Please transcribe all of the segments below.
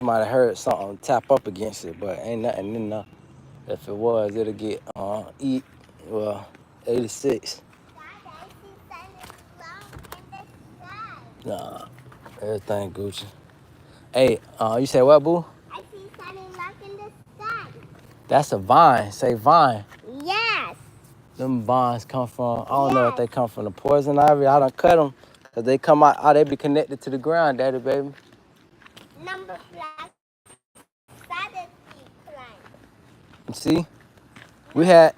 might have heard something tap up against it, but ain't nothing in there. If it was, it'll get eat well 86. Nah, everything Gucci. Hey, you say what, boo? I see something rock in the sky. That's a vine. Say vine. Yes. Them vines come from, I don't know if they come from the poison ivy. I done cut them. Cause they come out, they be connected to the ground, daddy, baby. Number black. Saturday climb. You see? We had,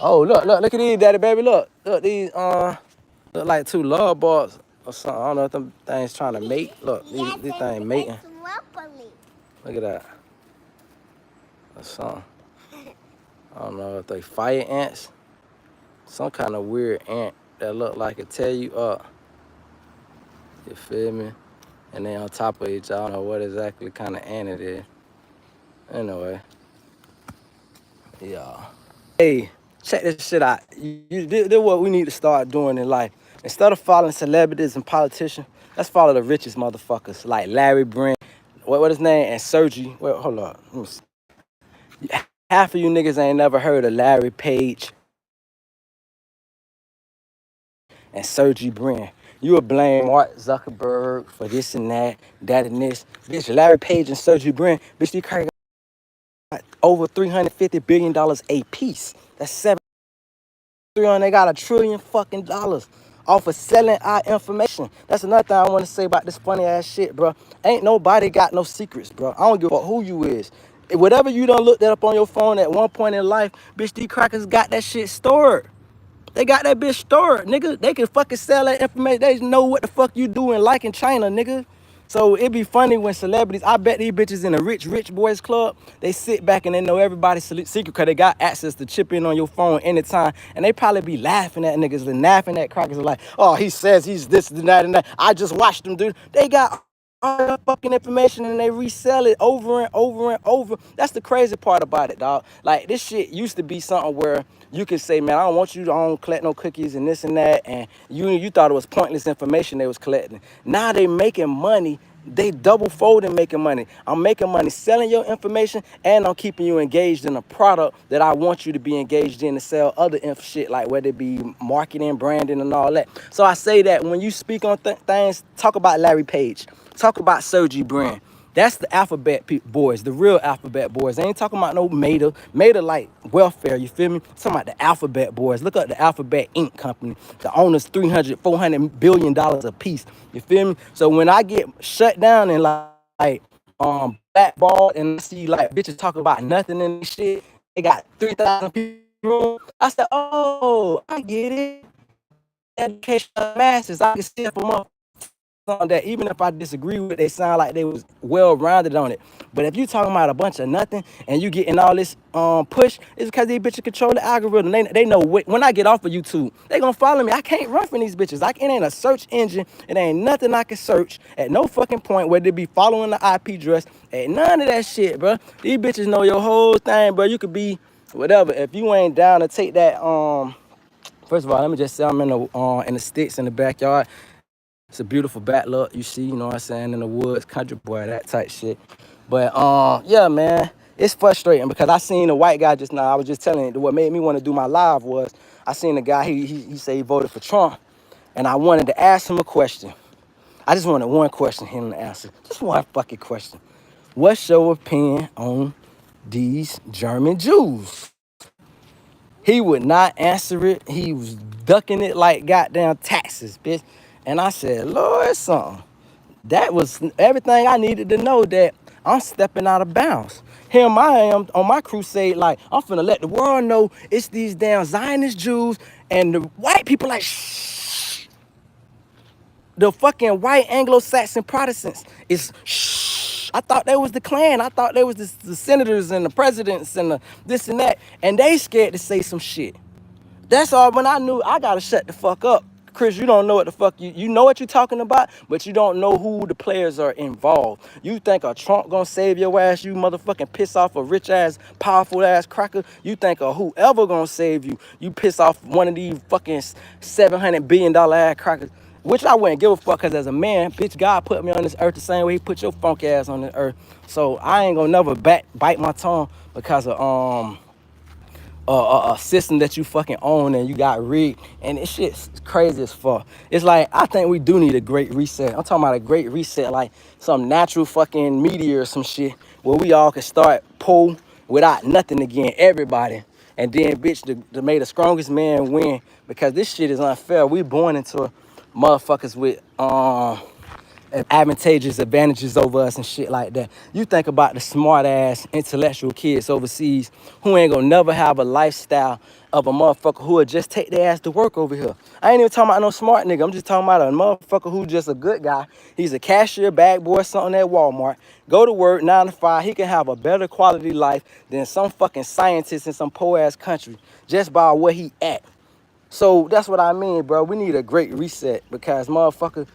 oh, look at these, daddy, baby, look. Look, these, look like two love balls or something. I don't know if them things trying to mate. Look, these things mating. Look at that. Or something. I don't know if they fire ants. Some kind of weird ant that look like it tear you up. You feel me? And they on top of each other. I don't know what exactly kind of ant it is. Anyway. Yeah. Hey, check this shit out. This is what we need to start doing in life. Instead of following celebrities and politicians, let's follow the richest motherfuckers like Larry Brent, what his name, and Sergi. Wait, hold on. Let me see. Half of you niggas ain't never heard of Larry Page and Sergi Brin. You would blame Mark Zuckerberg for this and that and this. Bitch, Larry Page and Sergi Brin, bitch, these crackers got over $350 billion a piece. That's 7 they got $1 trillion fucking dollars off of selling our information. That's another thing I want to say about this funny ass shit, bro. Ain't nobody got no secrets, bro. I don't give a fuck who you is. Whatever you done looked that up on your phone at one point in life, bitch, these crackers got that shit stored. They got that bitch stored, nigga. They can fucking sell that information. They know what the fuck you doing like in China, nigga. So it be funny when celebrities, I bet these bitches in a rich boys club, they sit back and they know everybody's secret because they got access to chip in on your phone anytime. And they probably be laughing at niggas and laughing at crackers like, oh, he says he's this and that and that. I just watched him, dude. They got all that fucking information and they resell it over and over and over. That's the crazy part about it, dog. Like, this shit used to be something where you could say, man, I don't want you to collect no cookies and this and that, and you thought it was pointless information they was collecting. Now they making money. They double folding making money. I'm making money selling your information, and I'm keeping you engaged in a product that I want you to be engaged in to sell other shit, like whether it be marketing, branding, and all that. So I say that when you speak on things, talk about Larry Page. Talk about Sergi Brin. That's the alphabet boys, the real alphabet boys. They ain't talking about no Meta. Meta like welfare, you feel me? I'm talking about the alphabet boys. Look up the Alphabet Inc. company. The owner's $400 billion a piece. You feel me? So when I get shut down and like blackballed and I see like bitches talking about nothing in this shit, they got 3,000 people. I said, oh, I get it. Education of masses. I can see it from up that even if I disagree with it, they sound like they was well-rounded on it. But if you talking about a bunch of nothing and you getting all this push, it's because these bitches control the algorithm. They know when I get off of YouTube, they gonna follow me. I can't run from these bitches. It ain't a search engine. It ain't nothing I can search at no fucking point where they be following the IP address. Ain't none of that shit, bro. These bitches know your whole thing, bro. You could be whatever. If you ain't down to take that, first of all, let me just say I'm in the sticks in the backyard. It's a beautiful back look, you see, you know what I'm saying, in the woods, country boy, that type shit. But yeah, man, it's frustrating because I seen a white guy just now. I was just telling you, what made me want to do my live was I seen a guy, he said he voted for Trump, and I wanted to ask him a question. I just wanted one question him to answer. Just one fucking question. What's your opinion on these German Jews? He would not answer it. He was ducking it like goddamn taxes, bitch. And I said, Lord, something. That was everything I needed to know, that I'm stepping out of bounds. Here I am on my crusade, like, I'm finna let the world know it's these damn Zionist Jews, and the white people like, shh. The fucking white Anglo-Saxon Protestants is shh. I thought they was the Klan. I thought they was the senators and the presidents and the this and that. And they scared to say some shit. That's all. When I knew I gotta shut the fuck up. Chris, you don't know what the fuck you know what you're talking about, but you don't know who the players are involved. You think a Trump gonna save your ass, you motherfucking piss off a rich ass, powerful ass cracker. You think a whoever gonna save you, you piss off one of these fucking $700 billion ass crackers. which I wouldn't give a fuck, because as a man, bitch, God put me on this earth the same way he put your funk ass on this earth. So I ain't gonna never bite my tongue because of a system that you fucking own and you got rigged, and this shit's crazy as fuck. It's like, I think we do need a great reset. I'm talking about a great reset, like some natural fucking meteor or some shit, where we all can start pull without nothing again, everybody. And then, bitch, to make the strongest man win, because this shit is unfair. We born into motherfuckers with advantageous advantages over us and shit like that. You think about the smart ass intellectual kids overseas who ain't gonna never have a lifestyle of a motherfucker who would just take their ass to work over here. I ain't even talking about no smart nigga. I'm just talking about a motherfucker who just a good guy. He's a cashier, bag boy, something at Walmart. Go to work 9 to 5. He can have a better quality life than some fucking scientist in some poor ass country just by where he at. So that's what I mean, bro. We need a great reset, because motherfucker,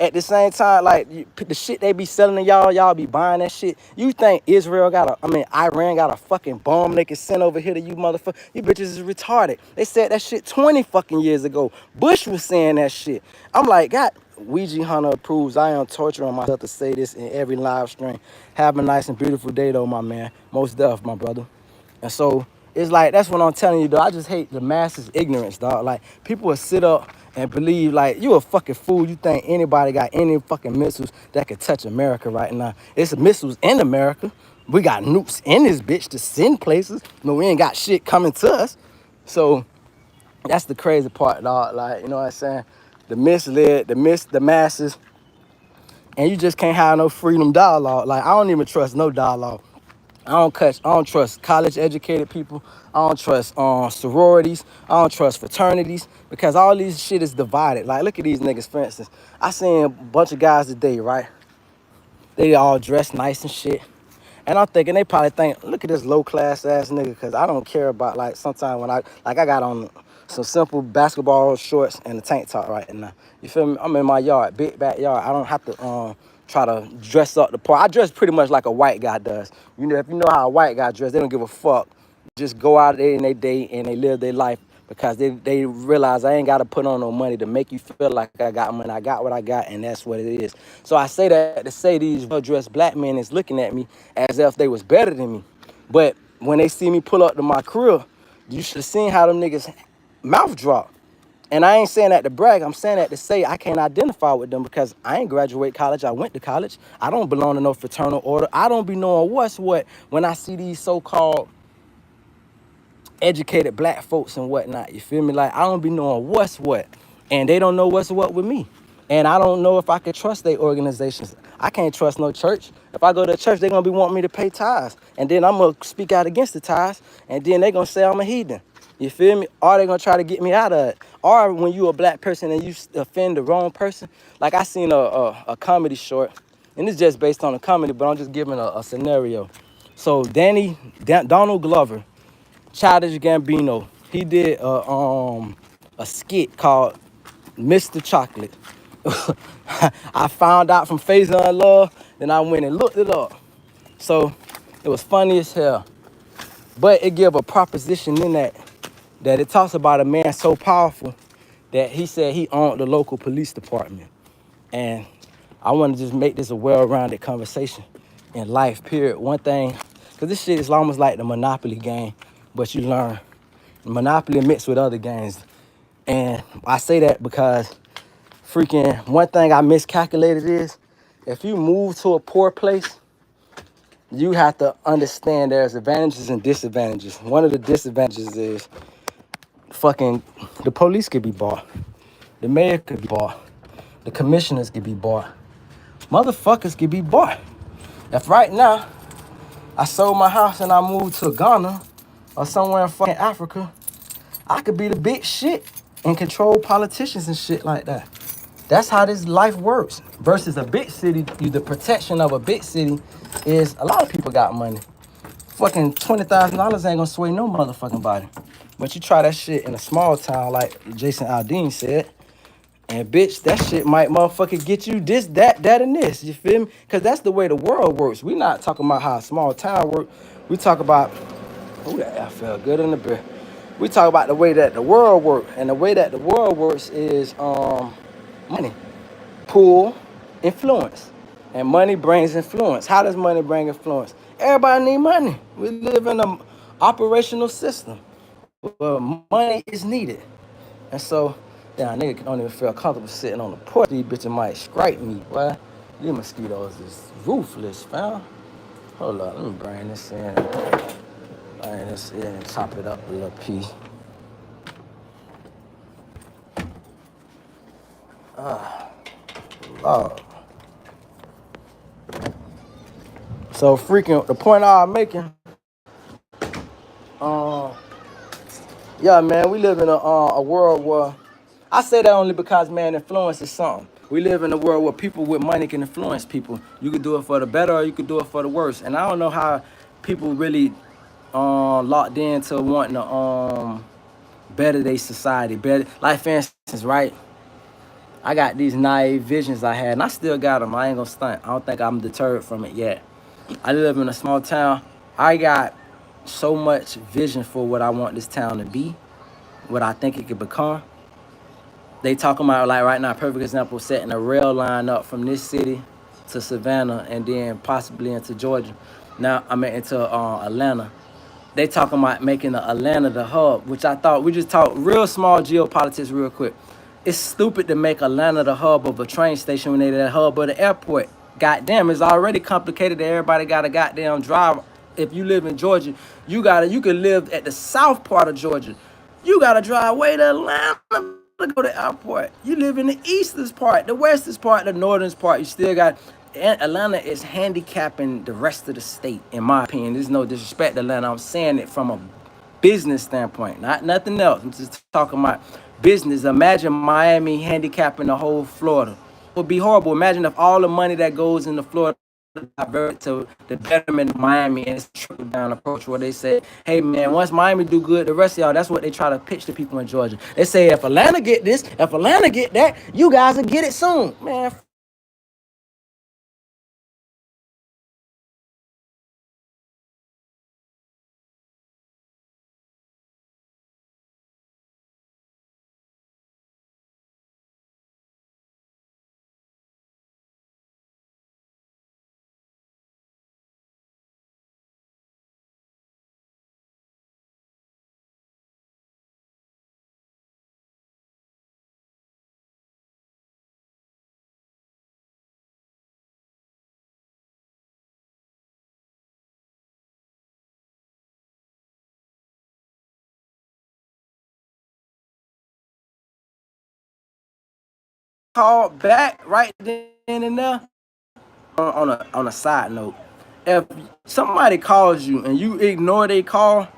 at the same time, like, the shit they be selling to y'all be buying that shit. You think Iran got a fucking bomb they can send over here to you motherfucker? You bitches is retarded. They said that shit 20 fucking years ago. Bush was saying that shit. I'm like, God, Ouija Hunter approves. I am torturing myself to say this in every live stream. Have a nice and beautiful day though, my man. Most deaf, my brother. And so it's like, that's what I'm telling you, though. I just hate the masses' ignorance, dog. Like, people will sit up and believe, like, you a fucking fool. You think anybody got any fucking missiles that could touch America right now? It's missiles in America. We got nukes in this bitch to send places, but we ain't got shit coming to us. So that's the crazy part, dog. Like, you know what I'm saying? The misled, the masses, and you just can't have no freedom dialogue. Like, I don't even trust no dialogue. I don't trust college educated people. I don't trust sororities. I don't trust fraternities, because all these shit is divided. Like, look at these niggas, for instance. I seen a bunch of guys today, right? They all dressed nice and shit. And I'm thinking, they probably think, look at this low class ass nigga, because I don't care about, like, sometimes when I got on some simple basketball shorts and a tank top right now. You feel me? I'm in my yard, big backyard. I don't have to try to dress up the part. I dress pretty much like a white guy does. You know, if you know how a white guy dress, they don't give a fuck. Just go out there in their day and they live their life, because they realize I ain't got to put on no money to make you feel like I got money. I got what I got, and that's what it is. So I say that to say these well-dressed black men is looking at me as if they was better than me. But when they see me pull up to my crib, you should have seen how them niggas mouth drop. And I ain't saying that to brag. I'm saying that to say I can't identify with them, because I ain't graduate college. I went to college. I don't belong to no fraternal order. I don't be knowing what's what when I see these so-called educated black folks and whatnot. You feel me? Like, I don't be knowing what's what, and they don't know what's what with me. And I don't know if I could trust their organizations. I can't trust no church. If I go to a church, they're gonna be wanting me to pay tithes, and then I'm gonna speak out against the tithes, and then they're gonna say I'm a heathen. You feel me? Or they gonna try to get me out of it. Or when you a black person and you offend the wrong person. Like, I seen a comedy short, and it's just based on a comedy, but I'm just giving a scenario. So Donald Glover, Childish Gambino, he did a skit called Mr. Chocolate. I found out from Faison Love, then I went and looked it up. So it was funny as hell. But it gave a proposition in that it talks about a man so powerful that he said he owned the local police department. And I want to just make this a well-rounded conversation in life, period. One thing, because this shit is almost like the Monopoly game, but you learn. Monopoly mixed with other games. And I say that because freaking one thing I miscalculated is, if you move to a poor place, you have to understand there's advantages and disadvantages. One of the disadvantages is fucking the police could be bought. The mayor could be bought. The commissioners could be bought. Motherfuckers could be bought. If right now I sold my house and I moved to Ghana or somewhere in fucking Africa, I could be the big shit and control politicians and shit like that. That's how this life works. Versus a big city, the protection of a big city is a lot of people got money. Fucking $20,000 ain't gonna sway no motherfucking body. But you try that shit in a small town like Jason Aldean said, and bitch, that shit might motherfucking get you this, that, and this. You feel me? Because that's the way the world works. We not talking about how a small town works. We talk about, oh, that felt good in the beer. We talk about the way that the world works. And the way that the world works is, money, pull, influence. And money brings influence. How does money bring influence? Everybody need money. We live in an operational system where money is needed. And so, yeah, nigga don't even feel comfortable sitting on the porch. These bitches might scrape me, boy. These mosquitoes is ruthless, fam. Hold up, let me bring this in. Bring this in and chop it up a little piece. Oh. So freaking the point I'm making, yeah, man, we live in a world where I say that only because, man, influence is something. We live in a world where people with money can influence people. You could do it for the better or you could do it for the worse. And I don't know how people really locked into wanting to better their society. Better, like for instance, right? I got these naive visions I had, and I still got them. I ain't gonna stunt. I don't think I'm deterred from it yet. I live in a small town. I got so much vision for what I want this town to be, what I think it could become. They talking about, like right now, perfect example, setting a rail line up from this city to Savannah and then possibly into Georgia. Now I mean into Atlanta. They talking about making Atlanta the hub, which I thought we just talked real small geopolitics real quick. It's stupid to make Atlanta the hub of a train station when they the hub of the airport. Goddamn, it's already complicated that everybody got a goddamn drive. If you live in Georgia, you can live at the south part of Georgia. You gotta drive way to Atlanta to go to the airport. You live in the eastern part, the western part, the northern part. You still got Atlanta is handicapping the rest of the state, in my opinion. There's no disrespect to Atlanta. I'm saying it from a business standpoint, not nothing else. I'm just talking about business. Imagine Miami handicapping the whole Florida. It would be horrible. Imagine if all the money that goes into Florida divert to the betterment of Miami, and it's a trickle down approach where they say, hey man, once Miami do good, the rest of y'all, that's what they try to pitch to people in Georgia. They say if Atlanta get this, if Atlanta get that, you guys will get it soon. Man, call back right then and there. On a side note, if somebody calls you and you ignore their call,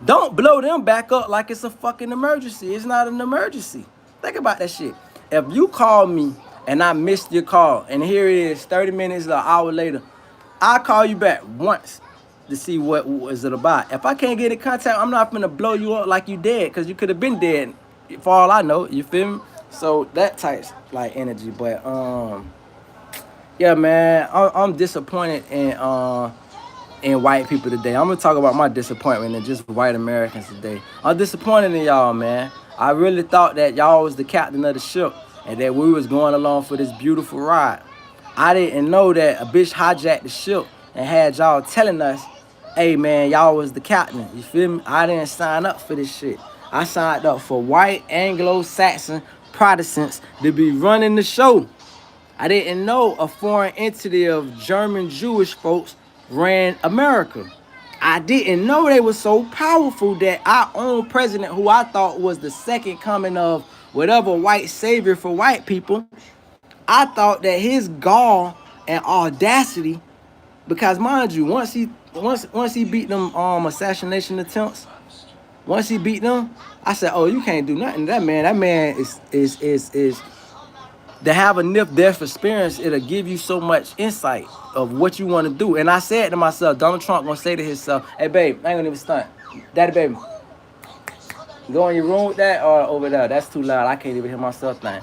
don't blow them back up like it's a fucking emergency. It's not an emergency. Think about that shit. If you call me and I missed your call, and here it is, 30 minutes or an hour later, I'll call you back once to see what was it about. If I can't get in contact, I'm not gonna blow you up like you dead, because you could have been dead for all I know. You feel me? So that type like energy. But yeah, man, I'm disappointed in white people today. I'm gonna talk about my disappointment in just white Americans today. I'm disappointed in y'all, man. I really thought that y'all was the captain of the ship and that we was going along for this beautiful ride. I didn't know that a bitch hijacked the ship and had y'all telling us, hey man, y'all was the captain. You feel me? I didn't sign up for this shit. I signed up for white Anglo-Saxon Protestants to be running the show. I didn't know a foreign entity of German Jewish folks ran America. I didn't know they were so powerful that our own president, who I thought was the second coming of whatever white savior for white people, I thought that his gall and audacity, because mind you, once he beat them assassination attempts, once he beat them, I said, oh, you can't do nothing. That man is to have a near-death experience. It'll give you so much insight of what you want to do. And I said to myself, Donald Trump gonna say to himself, hey babe, I ain't gonna even stunt. Daddy baby, go in your room with that or over there. That's too loud. I can't even hear myself think.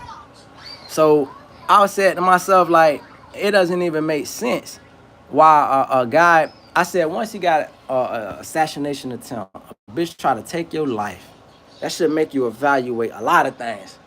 So I said to myself, like, it doesn't even make sense why a guy, I said, once you got a assassination attempt, a bitch try to take your life, that should make you evaluate a lot of things.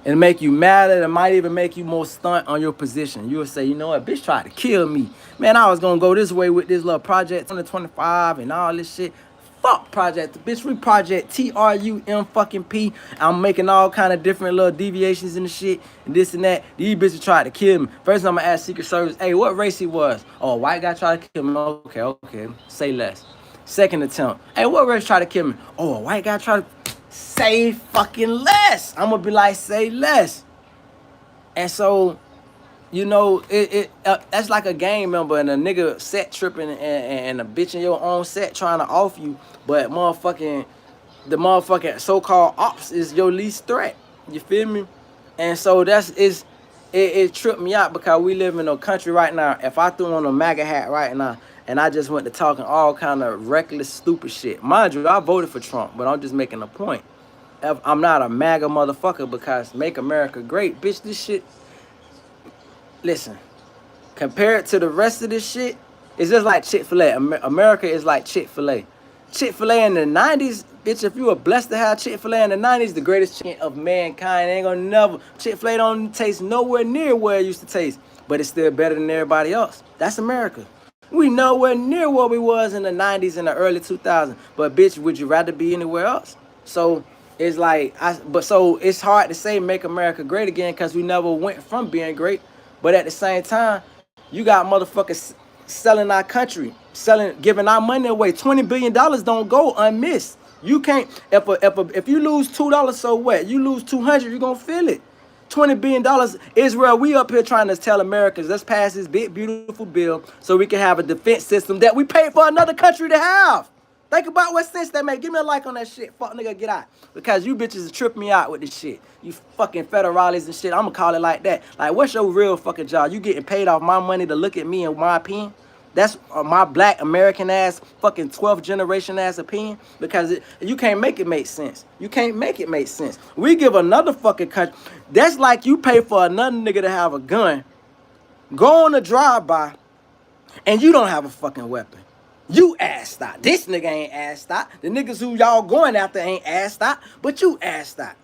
and make you mad. It might even make you more stunt on your position. You'll say, you know what, bitch tried to kill me. Man, I was gonna go this way with this little project 2025 and all this shit. Fuck project, bitch. We project TRUM fucking P. I'm making all kind of different little deviations in the shit and this and that. These bitches tried to kill me. First, I'm gonna ask Secret Service, hey, what race he was? Oh, white guy tried to kill me. Okay, say less. Second attempt, hey, what race tried to kill me? Oh, a white guy tried to say fucking less. I'm gonna be like, say less. And so, you know, that's like a gang member and a nigga set tripping and a bitch in your own set trying to off you, but the motherfucking so-called ops is your least threat. You feel me? And so it tripped me out because we live in a country right now. If I threw on a MAGA hat right now and I just went to talking all kind of reckless, stupid shit. Mind you, I voted for Trump, but I'm just making a point. I'm not a MAGA motherfucker because make America great. Bitch, this shit, listen, compared to the rest of this shit, it's just like Chick-fil-A. America is like Chick-fil-A. Chick-fil-A in the 90s, bitch, if you were blessed to have Chick-fil-A in the 90s, the greatest chicken of mankind, ain't gonna never, Chick-fil-A don't taste nowhere near where it used to taste, but it's still better than everybody else. That's America. We nowhere near where we was in the 90s and the early 2000s, but bitch, would you rather be anywhere else? So it's like, so it's hard to say make America great again because we never went from being great, but at the same time, you got motherfuckers selling our country, giving our money away. $20 billion don't go unmissed. You can't, if you lose $2, so what? You lose 200, you're gonna feel it. $20 billion, Israel, we up here trying to tell Americans, let's pass this big, beautiful bill so we can have a defense system that we paid for another country to have. Think about what sense that make. Give me a like on that shit. Fuck nigga, get out. Because you bitches trip me out with this shit. You fucking federales and shit. I'ma call it like that. Like, what's your real fucking job? You getting paid off my money to look at me and my opinion? That's my black American ass fucking 12th generation ass opinion. Because you can't make it make sense. You can't make it make sense. We give another fucking country. That's like you pay for another nigga to have a gun, go on a drive-by, and you don't have a fucking weapon. You assed out. This nigga ain't assed out. The niggas who y'all going after ain't assed out, but you assed out.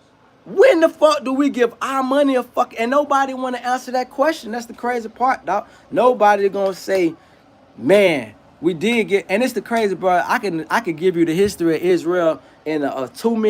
When the fuck do we give our money a fuck? And nobody want to answer that question. That's the crazy part, dog. Nobody gonna say, man, we did get. And it's the crazy part. I can give you the history of Israel in a 1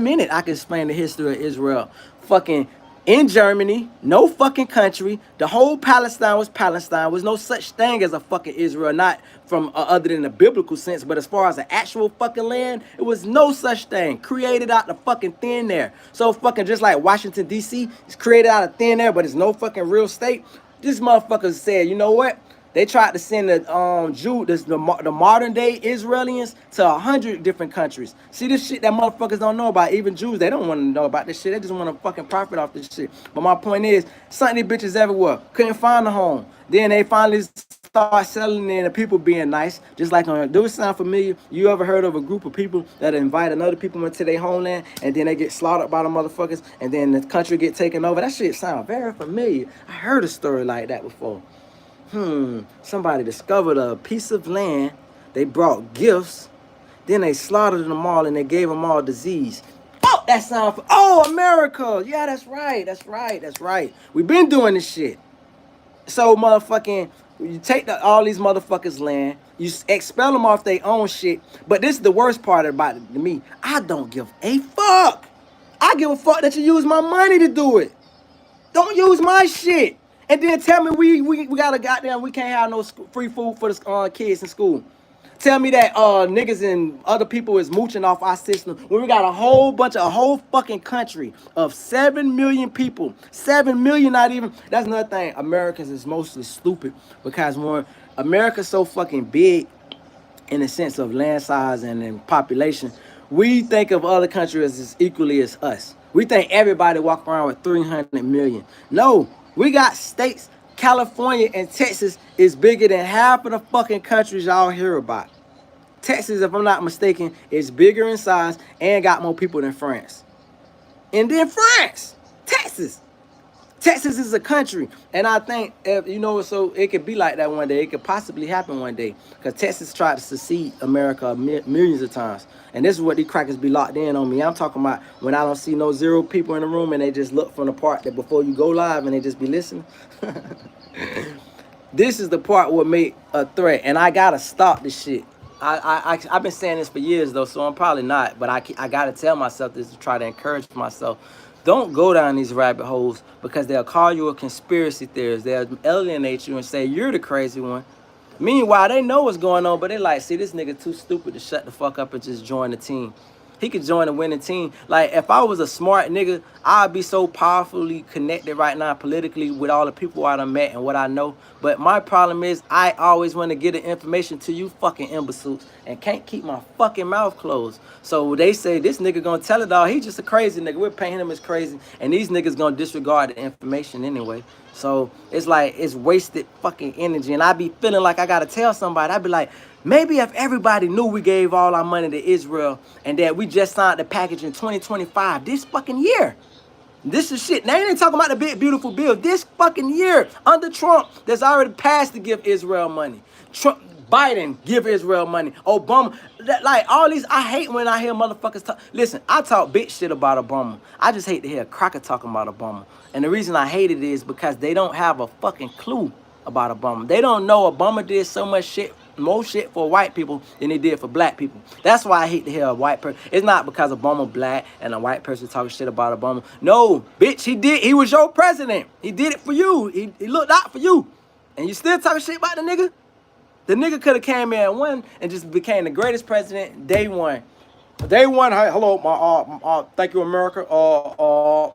minute. I can explain the history of Israel. Fucking in Germany, no fucking country. The whole Palestine was Palestine. Was no such thing as a fucking Israel, not from other than the biblical sense, but as far as the actual fucking land, it was no such thing. Created out the fucking thin air. So fucking just like Washington, D.C. is created out of thin air, but it's no fucking real state. This motherfucker said, you know what? They tried to send the modern day Israelis to 100 different countries. See this shit that motherfuckers don't know about. Even Jews, they don't want to know about this shit. They just want to fucking profit off this shit. But my point is, something these bitches everywhere couldn't find a home. Then they finally start selling in and people being nice. Just like do it sound familiar? You ever heard of a group of people that invite another people into their homeland and then they get slaughtered by the motherfuckers and then the country get taken over? That shit sound very familiar. I heard a story like that before. Somebody discovered a piece of land. They brought gifts. Then they slaughtered them all and they gave them all disease. Oh, that sound. Oh, America. Yeah, that's right. We've been doing this shit. So, motherfucking, you take all these motherfuckers' land, you expel them off their own shit. But this is the worst part about it to me. I don't give a fuck. I give a fuck that you use my money to do it. Don't use my shit. And then tell me we got a goddamn, we can't have no free food for the kids in school. Tell me that niggas and other people is mooching off our system when we got a whole fucking country of 7 million people. 7 million, not even. That's another thing. Americans is mostly stupid because when America's so fucking big in the sense of land size and in population, we think of other countries as equally as us. We think everybody walk around with 300 million. No. We got states, California and Texas is bigger than half of the fucking countries y'all hear about. Texas, if I'm not mistaken, is bigger in size and got more people than France. And then France, Texas. Texas is a country, and I think if, so it could be like that one day. It could possibly happen one day because Texas tried to secede America millions of times, and this is what these crackers be locked in on me. I'm talking about when I don't see no zero people in the room and they just look from the part that before you go live and they just be listening. This is the part what make a threat, and I gotta stop this shit. I've been saying this for years though, so I'm probably not. But I gotta tell myself this to try to encourage myself. Don't go down these rabbit holes because they'll call you a conspiracy theorist. They'll alienate you and say you're the crazy one. Meanwhile, they know what's going on, but they like, see, this nigga too stupid to shut the fuck up and just join the team. He could join a winning team. Like, if I was a smart nigga, I'd be so powerfully connected right now politically with all the people I done met and what I know. But my problem is I always want to get the information to you fucking imbeciles and can't keep my fucking mouth closed. So they say this nigga gonna tell it all. He just a crazy nigga. We're painting him as crazy. And these niggas gonna disregard the information anyway. So it's like it's wasted fucking energy. And I be feeling like I gotta tell somebody. I be like, maybe if everybody knew we gave all our money to Israel and that we just signed the package in 2025, this fucking year. This is shit. Now, they ain't talking about the big, beautiful bill. This fucking year, under Trump, that's already passed to give Israel money. Trump, Biden, give Israel money. Obama, like all these, I hate when I hear motherfuckers talk. Listen, I talk bitch shit about Obama. I just hate to hear a cracker talking about Obama. And the reason I hate it is because they don't have a fucking clue about Obama. They don't know Obama did so much shit, more shit for white people than he did for black people. That's why I hate to hear a white person. It's not because Obama black and a white person talking shit about Obama. No, bitch, he did. He was your president. He did it for you. He looked out for you. And you still talking shit about the nigga? The nigga could have came in and won and just became the greatest president day one. Day one, hello, thank you, America.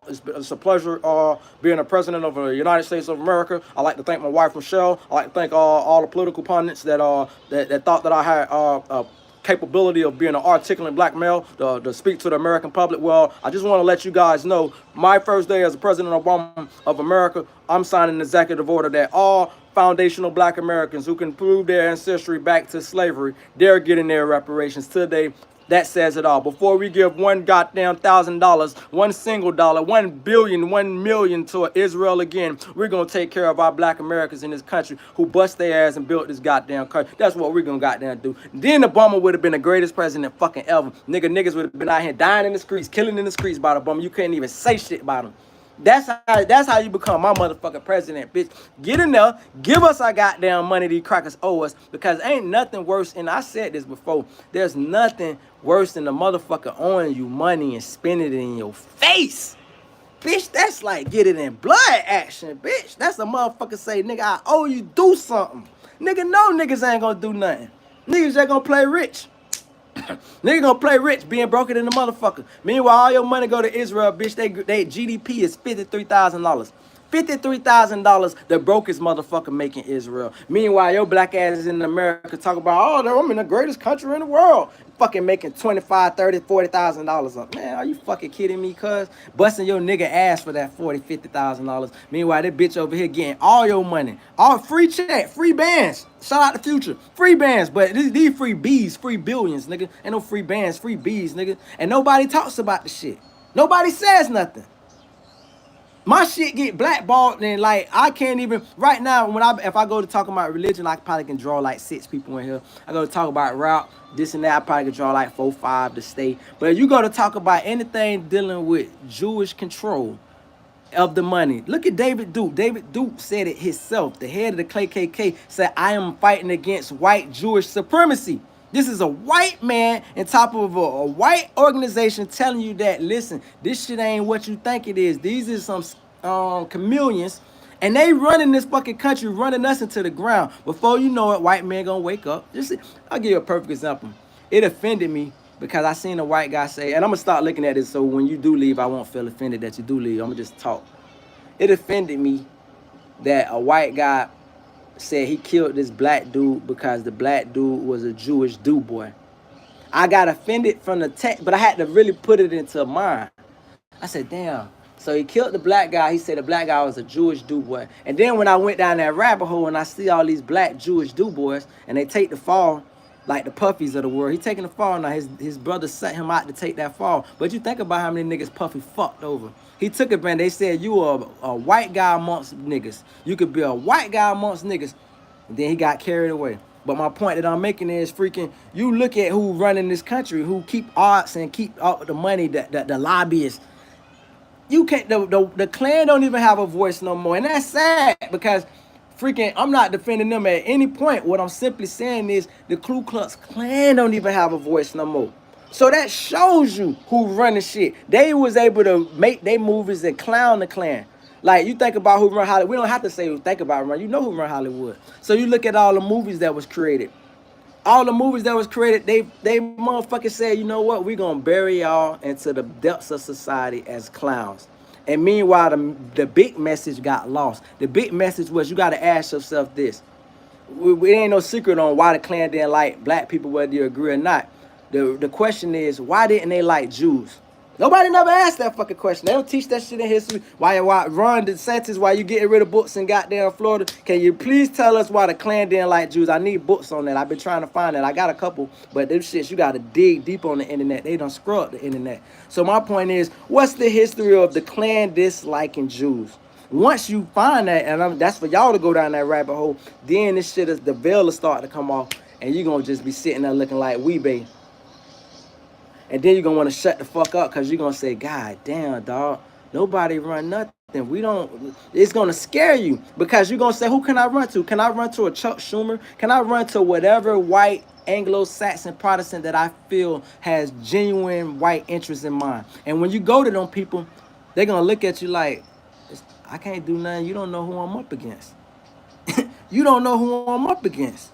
It's a pleasure being a president of the United States of America. I'd like to thank my wife, Michelle. I'd like to thank all the political pundits that thought that I had capability of being an articulate black male to speak to the American public. Well, I just want to let you guys know, my first day as President Obama of America, I'm signing an executive order that all foundational black Americans who can prove their ancestry back to slavery, they're getting their reparations today. That says it all. Before we give one goddamn $1,000, one single dollar, 1 billion, 1 million to Israel again, we're going to take care of our black Americans in this country who bust their ass and built this goddamn country. That's what we're going to goddamn do. Then Obama would have been the greatest president fucking ever. Niggas would have been out here dying in the streets, killing in the streets about Obama. You couldn't even say shit about him. That's how you become my motherfucking president, bitch. Get in there, give us our goddamn money these crackers owe us, because ain't nothing worse, and I said this before, there's nothing worse than the motherfucker owing you money and spending it in your face. Bitch, that's like get it in blood action, bitch. That's a motherfucker say, nigga, I owe you, do something. Nigga, no niggas ain't gonna do nothing. Niggas just gonna play rich. Nigga gonna play rich being broken in the motherfucker. Meanwhile, all your money go to Israel, bitch. They GDP is $53,000. $53,000 the brokest motherfucker making Israel. Meanwhile, your black ass is in America talking about, oh, I'm in the greatest country in the world. Fucking making $25,000, $30,000, $40,000 up. Man, are you fucking kidding me, cuz? Busting your nigga ass for that $40,000, $50,000. Meanwhile, that bitch over here getting all your money. All free check, free bands. Shout out to Future. Free bands, but these free B's, free billions, nigga. Ain't no free bands, free B's, nigga. And nobody talks about the shit. Nobody says nothing. My shit get blackballed, and like I can't even right now. If I go to talk about religion, I probably can draw like 6 people in here. I go to talk about route, this and that, I probably can draw like 4, 5 to stay. But if you go to talk about anything dealing with Jewish control of the money, look at David Duke. David Duke said it himself. The head of the KKK said, "I am fighting against white Jewish supremacy." This is a white man on top of a white organization telling you that, listen, this shit ain't what you think it is. These are some chameleons, and they running this fucking country, running us into the ground. Before you know it, white man gonna wake up. I'll give you a perfect example. It offended me because I seen a white guy say, and I'm gonna start looking at it so when you do leave, I won't feel offended that you do leave. I'm gonna just talk. It offended me that a white guy said he killed this black dude because the black dude was a Jewish dude boy. I got offended from the text, but I had to really put it into mind. I said, damn. So he killed the black guy. He said the black guy was a Jewish dude boy. And then when I went down that rabbit hole and I see all these black Jewish dude boys and they take the fall, like the Puffies of the world. He taking the fall now. His brother sent him out to take that fall. But you think about how many niggas Puffy fucked over. He took it, man. They said you are a white guy amongst niggas. You could be a white guy amongst niggas. And then he got carried away. But my point that I'm making is freaking, you look at who running this country, who keep arts and keep all the money, that the lobbyists. You can't, the Klan don't even have a voice no more. And that's sad because freaking, I'm not defending them at any point. What I'm simply saying is the Ku Klux Klan don't even have a voice no more. So that shows you who running shit. They was able to make their movies and clown the Klan. Like, you think about who run Hollywood. We don't have to say who think about run. You know who run Hollywood. So you look at all the movies that was created. All the movies that was created, they motherfuckers said, you know what, we gonna bury y'all into the depths of society as clowns. And meanwhile, the big message got lost. The big message was, you gotta ask yourself this. It ain't no secret on why the Klan didn't like black people, whether you agree or not. The question is, why didn't they like Jews? Nobody never asked that fucking question. They don't teach that shit in history. Why Ron DeSantis, why you getting rid of books in goddamn Florida? Can you please tell us why the Klan didn't like Jews? I need books on that. I've been trying to find that. I got a couple, but them shits, you got to dig deep on the internet. They don't scrub the internet. So my point is, what's the history of the Klan disliking Jews? Once you find that, and that's for y'all to go down that rabbit hole, then this shit, the veil will start to come off, and you're going to just be sitting there looking like Weebay. And then you're going to want to shut the fuck up because you're going to say, God damn, dog, nobody run nothing. We don't, it's going to scare you because you're going to say, who can I run to? Can I run to a Chuck Schumer? Can I run to whatever white Anglo-Saxon Protestant that I feel has genuine white interests in mind? And when you go to them people, they're going to look at you like, I can't do nothing. You don't know who I'm up against. You don't know who I'm up against.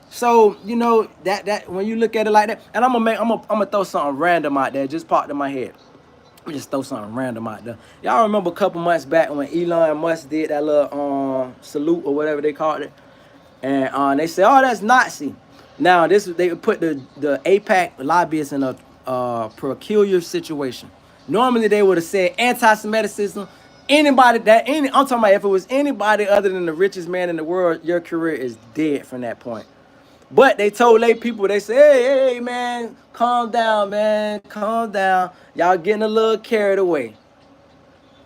So, you know, that when you look at it like that, and I'm gonna throw something random out there, just popped in my head. Let me just throw something random out there. Y'all remember a couple months back when Elon Musk did that little salute or whatever they called it, and they said, oh, that's Nazi. Now they put the AIPAC lobbyists in a peculiar situation. Normally they would have said anti-Semitism. I'm talking about if it was anybody other than the richest man in the world, your career is dead from that point. But they told they people, they say, hey, man, calm down, man, calm down. Y'all getting a little carried away.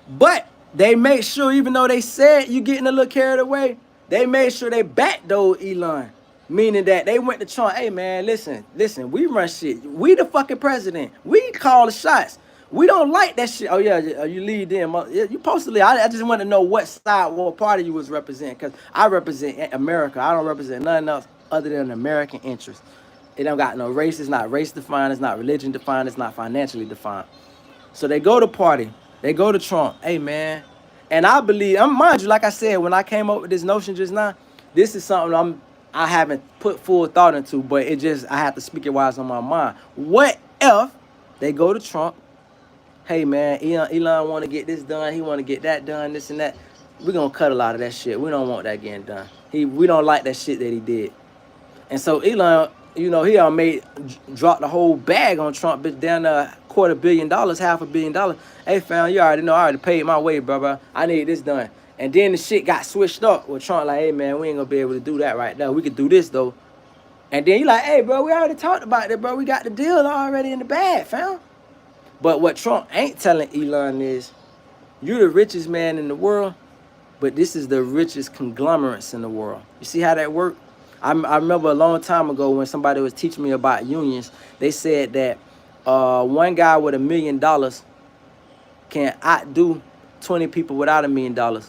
But they made sure, even though they said you getting a little carried away, they made sure they backdoored Elon. Meaning that they went to Trump, hey, man, listen, we run shit. We the fucking president. We call the shots. We don't like that shit. Oh, yeah, you lead them. You supposed to lead. I just want to know what side, what party you was representing. Because I represent America. I don't represent nothing else other than American interests. It don't got no race. It's not race defined. It's not religion defined. It's not financially defined. So they go to party. They go to Trump. Hey, man. And I believe, mind you, like I said, when I came up with this notion just now, this is something I haven't put full thought into, but I have to speak it while it's on my mind. What if they go to Trump? Hey, man, Elon want to get this done. He want to get that done, this and that. We're going to cut a lot of that shit. We don't want that getting done. We don't like that shit that he did. And so Elon, you know, he dropped the whole bag on Trump, bitch, down to $250 million, $500 million. Hey, fam, you already know, I already paid my way, bro. I need this done. And then the shit got switched up with Trump, like, hey, man, we ain't going to be able to do that right now. We could do this, though. And then you like, hey, bro, we already talked about that, bro. We got the deal already in the bag, fam. But what Trump ain't telling Elon is, you're the richest man in the world, but this is the richest conglomerates in the world. You see how that works? I remember a long time ago when somebody was teaching me about unions, they said that one guy with $1 million can outdo 20 people without $1 million.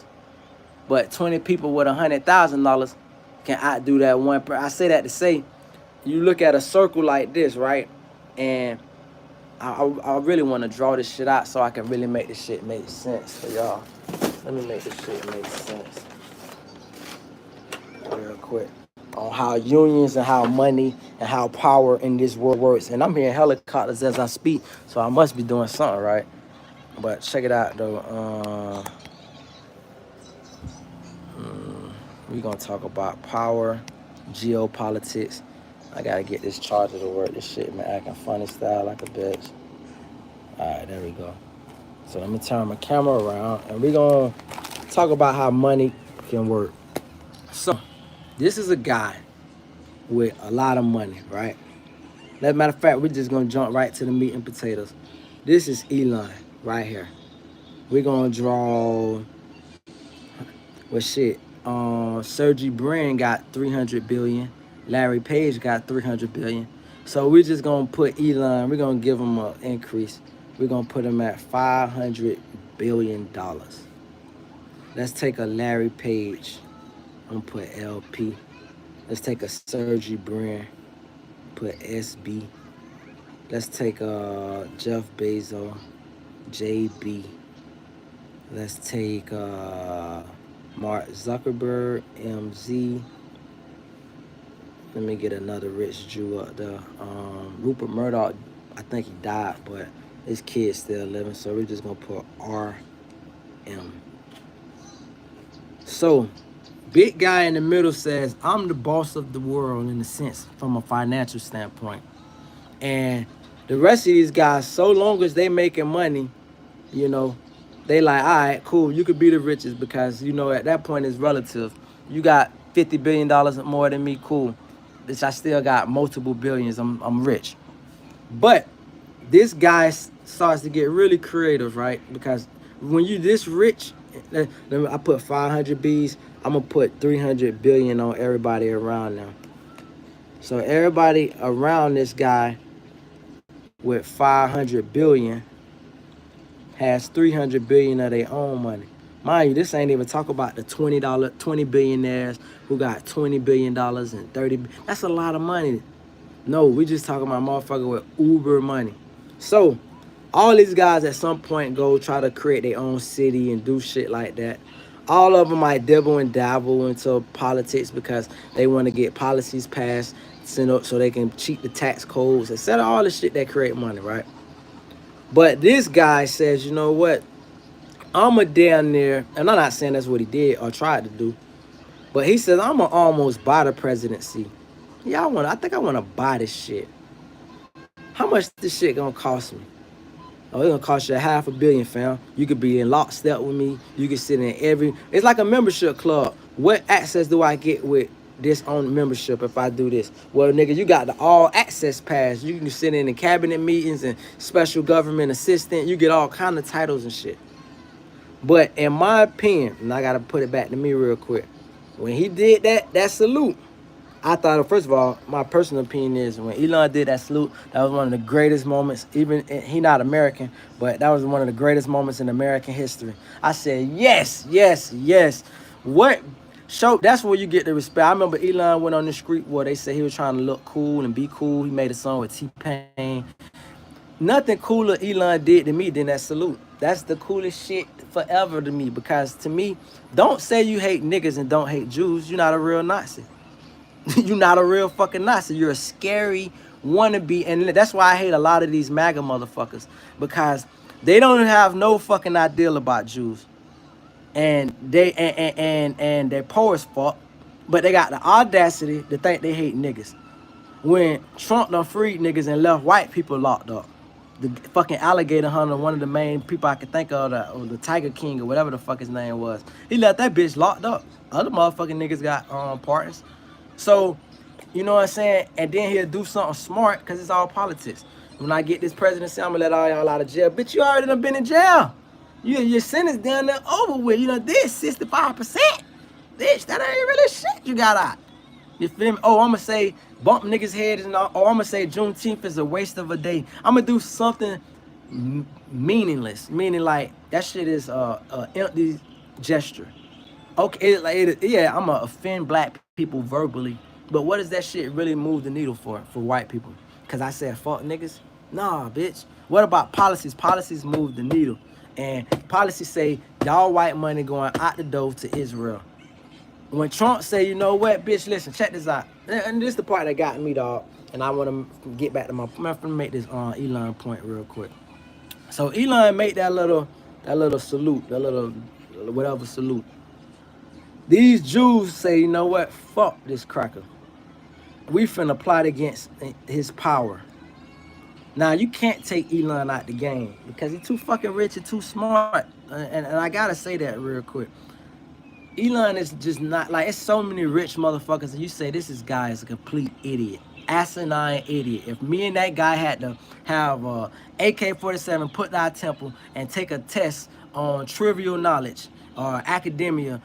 But 20 people with $100,000 can outdo that one person. I say that to say, you look at a circle like this, right? And I really want to draw this shit out so I can really make this shit make sense for y'all. Let me make this shit make sense real quick on how unions and how money and how power in this world works. And I'm hearing helicopters as I speak, so I must be doing something right. But check it out, though. We're going to talk about power, geopolitics. I got to get this charger to work. This shit, man, acting funny style like a bitch. All right, there we go. So let me turn my camera around, and we're going to talk about how money can work. So this is a guy with a lot of money, right? As a matter of fact, we're just gonna jump right to the meat and potatoes. This is Elon right here. We're gonna draw well shit. Sergey Brin got 300 billion. Larry Page got 300 billion. So we're just gonna put Elon. We're gonna give him an increase. We're gonna put him at $500 billion. Let's take a Larry Page. I'm gonna put LP. Let's take a Sergey Brin. Put SB. Let's take Jeff Bezos. JB. Let's take Mark Zuckerberg, MZ. Let me get another rich Jew up there. Rupert Murdoch, I think he died, but his kid's still living, so we're just gonna put RM. So, big guy in the middle says, I'm the boss of the world in a sense, from a financial standpoint. And the rest of these guys, so long as they making money, you know, they like, all right, cool, you could be the richest because, you know, at that point it's relative. You got $50 billion more than me, cool. Bitch, I still got multiple billions. I'm rich. But this guy starts to get really creative, right? Because when you this rich, I put 500 B's, I'm going to put 300 billion on everybody around them. So everybody around this guy with 500 billion has 300 billion of their own money. Mind you, this ain't even talk about the $20 billionaires who got $20 billion and 30. That's a lot of money. No, we just talking about motherfucker with uber money. So all these guys at some point go try to create their own city and do shit like that. All of them might dibble and dabble into politics because they want to get policies passed, so they can cheat the tax codes, etc. All the shit that create money, right? But this guy says, you know what? I'm a damn near, and I'm not saying that's what he did or tried to do, but he says I'm gonna almost buy the presidency. Yeah, I think I want to buy this shit. How much this shit gonna cost me? Oh, it's gonna cost you $500 million, fam. You could be in lockstep with me. You can sit in every. It's like a membership club. What access do I get with this on membership if I do this? Well, nigga, you got the all access pass. You can sit in the cabinet meetings and special government assistant. You get all kind of titles and shit. But in my opinion, and I gotta put it back to me real quick. When he did that salute, I thought, first of all, my personal opinion is when Elon did that salute, that was one of the greatest moments. Even he not American, but that was one of the greatest moments in American history. I said, yes, yes, yes. What show? That's where you get the respect. I remember Elon went on the street where they said he was trying to look cool and be cool. He made a song with T-Pain. Nothing cooler Elon did to me than that salute. That's the coolest shit forever to me because to me, don't say you hate niggas and don't hate Jews. You're not a real Nazi. You're not a real fucking Nazi. You're a scary wannabe. And that's why I hate a lot of these MAGA motherfuckers. Because they don't have no fucking ideal about Jews. And they're poor as fuck. But they got the audacity to think they hate niggas. When Trump done freed niggas and left white people locked up. The fucking alligator hunter, one of the main people I could think of, or the Tiger King or whatever the fuck his name was. He left that bitch locked up. Other motherfucking niggas got partners. So, you know what I'm saying? And then he'll do something smart because it's all politics. When I get this presidency, I'm going to let all y'all out of jail. Bitch, you already done been in jail. Your sentence down there over with. You know, this 65%. Bitch, that ain't really shit you got out. You feel me? Oh, I'm going to say bump niggas' heads, and or I'm going to say Juneteenth is a waste of a day. I'm going to do something meaningless. Meaning like that shit is a empty gesture. Okay, yeah, I'm going to offend black people verbally. But what does that shit really move the needle for white people? Because I said fuck niggas? Nah, bitch. What about policies? Policies move the needle. And policies say y'all white money going out the door to Israel. When Trump say, you know what, bitch, listen, check this out. And this is the part that got me, dog. And I want to get back to I'm going to make this Elon point real quick. So Elon made that little salute, that little whatever salute. These Jews say, you know what, fuck this cracker. We finna plot against his power. Now, you can't take Elon out the game because he's too fucking rich and too smart. And I gotta say that real quick. Elon is just not like it's so many rich motherfuckers. And you say this is guy is a complete idiot, asinine idiot. If me and that guy had to have AK-47 put in our temple and take a test on trivial knowledge or academia,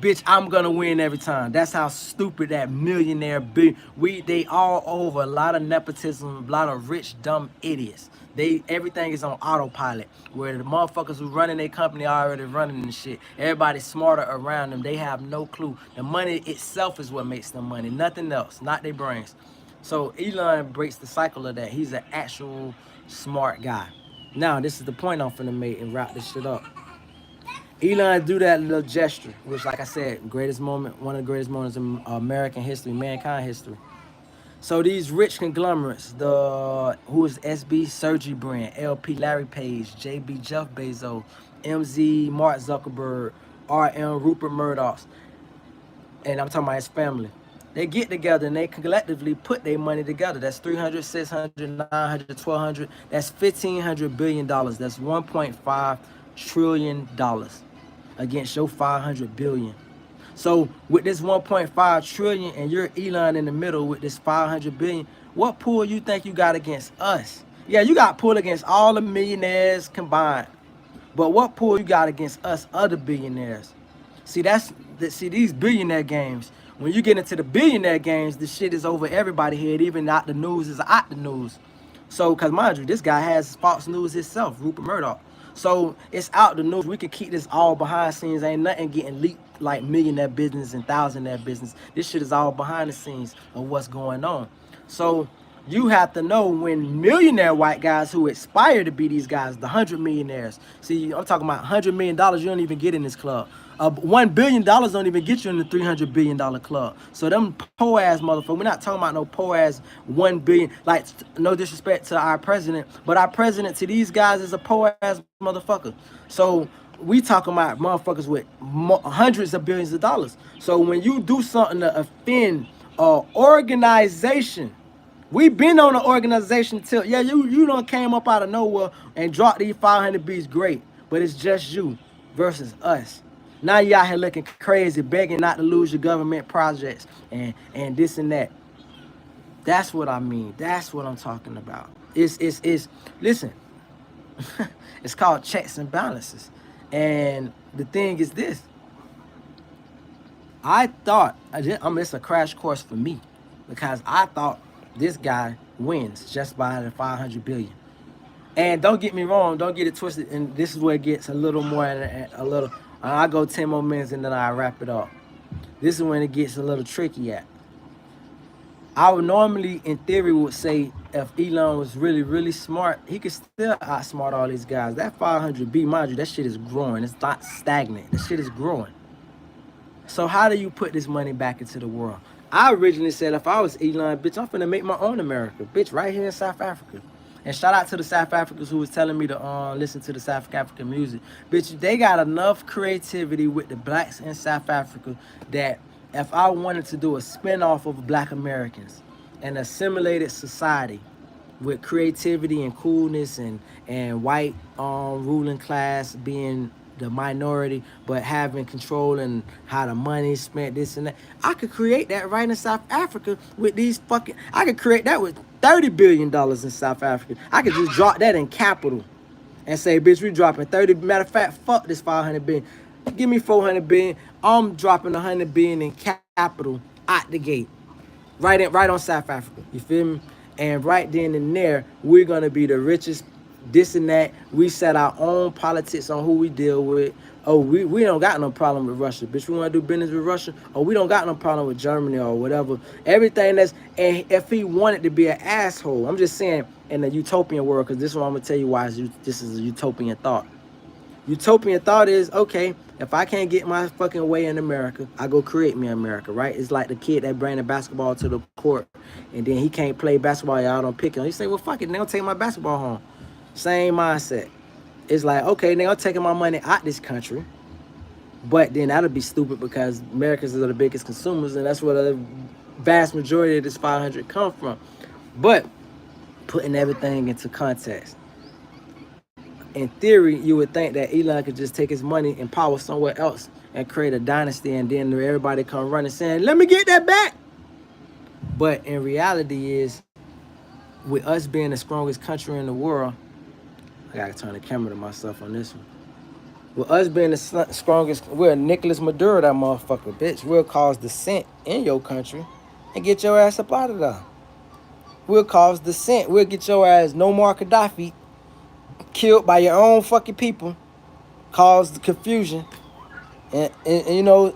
bitch, I'm gonna win every time. That's how stupid that millionaire be. They all over a lot of nepotism, a lot of rich dumb idiots. Everything is on autopilot. Where the motherfuckers who running their company are already running and shit. Everybody's smarter around them. They have no clue. The money itself is what makes them money. Nothing else. Not their brains. So Elon breaks the cycle of that. He's an actual smart guy. Now this is the point I'm finna make and wrap this shit up. Elon do that little gesture, which, like I said, greatest moment, one of the greatest moments in American history, mankind history. So these rich conglomerates, the who is SB, Sergey Brin, LP, Larry Page, JB, Jeff Bezos, MZ, Mark Zuckerberg, RM, Rupert Murdoch, and I'm talking about his family. They get together and they collectively put their money together. That's 300, 600, 900, 1200. That's $1,500 billion. That's $1.5 trillion against your 500 billion. So with this 1.5 trillion and you're Elon in the middle with this 500 billion, what pull you think you got against us? Yeah, you got pull against all the millionaires combined. But what pull you got against us other billionaires? See these billionaire games. When you get into the billionaire games, the shit is over everybody's head. Even out the news is out the news. So, cause mind you, this guy has Fox News himself, Rupert Murdoch. So it's out the news. We can keep this all behind the scenes. Ain't nothing getting leaked like millionaire business and thousandaire business. This shit is all behind the scenes of what's going on. So you have to know when millionaire white guys who aspire to be these guys, the 100 millionaires. See, I'm talking about $100 million. You don't even get in this club. $1 billion don't even get you in the $300 billion club. So them poor ass motherfucker. We're not talking about no poor ass 1 billion. Like, no disrespect to our president, but our president to these guys is a poor ass motherfucker. So we talking about motherfuckers with hundreds of billions of dollars. So when you do something to offend an organization, we been on an organization till, yeah, you done came up out of nowhere and dropped these 500 B's, great, but it's just you versus us. Now you out here looking crazy, begging not to lose your government projects and this and that. That's what I mean. That's what I'm talking about. It's listen, it's called checks and balances. And the thing is this. I thought, it's a crash course for me because I thought this guy wins just by the 500 billion. And don't get me wrong, don't get it twisted. And this is where it gets a little more, a little. I go 10 more minutes and then I wrap it up. This is when it gets a little tricky at. I would normally, in theory, would say if Elon was really, really smart, he could still outsmart all these guys. That 500B, mind you, that shit is growing. It's not stagnant. That shit is growing. So how do you put this money back into the world? I originally said if I was Elon, bitch, I'm finna make my own America, bitch, right here in South Africa. And shout out to the South Africans who was telling me to listen to the South African music. Bitch, they got enough creativity with the blacks in South Africa that if I wanted to do a spinoff of Black Americans, an assimilated society with creativity and coolness and white ruling class being the minority, but having control and how the money spent, this and that. I could create that right in South Africa with these fucking. I could create that with $30 billion in South Africa. I could just drop that in capital and say, bitch, we dropping 30. Matter of fact, fuck this 500 billion. Give me 400 billion. I'm dropping 100 billion in capital out the gate. Right on South Africa. You feel me? And right then and there, we're gonna be the richest. This and that. We set our own politics on who we deal with. Oh, we don't got no problem with Russia. Bitch, we want to do business with Russia. Or we don't got no problem with Germany or whatever. Everything that's, and if he wanted to be an asshole, I'm just saying in the utopian world, because this is what I'm going to tell you why this is a utopian thought. Utopian thought is, okay, if I can't get my fucking way in America, I go create me America, right? It's like the kid that bring the basketball to the court and then he can't play basketball, y'all don't pick him. He say, well, fuck it, they'll take my basketball home. Same mindset. It's like, okay, they're taking my money out this country, but then that'll be stupid because Americans are the biggest consumers and that's where the vast majority of this 500 come from. But putting everything into context, in theory, you would think that Elon could just take his money and power somewhere else and create a dynasty, and then everybody come running saying, "Let me get that back." But in reality, is with us being the strongest country in the world, I gotta turn the camera to myself on this one. With us being the strongest, we're Nicholas Maduro, that motherfucker, bitch. We'll cause dissent in your country and get your ass up out of there. We'll cause dissent. We'll get your ass no more Gaddafi killed by your own fucking people, cause the confusion. And you know,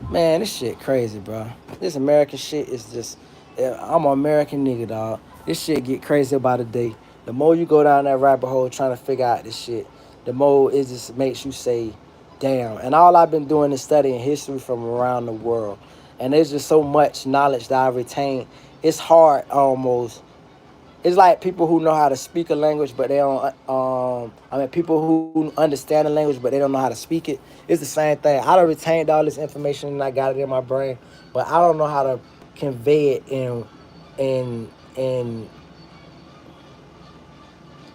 man, this shit crazy, bro. This American shit is just, I'm an American nigga, dog. This shit get crazy by the day. The more you go down that rabbit hole trying to figure out this shit, the more it just makes you say, damn. And all I've been doing is studying history from around the world. And there's just so much knowledge that I retain. It's hard almost. It's like people who know how to speak a language, but they don't. I mean, people who understand the language, but they don't know how to speak it. It's the same thing. I done retained all this information and I got it in my brain, but I don't know how to convey it in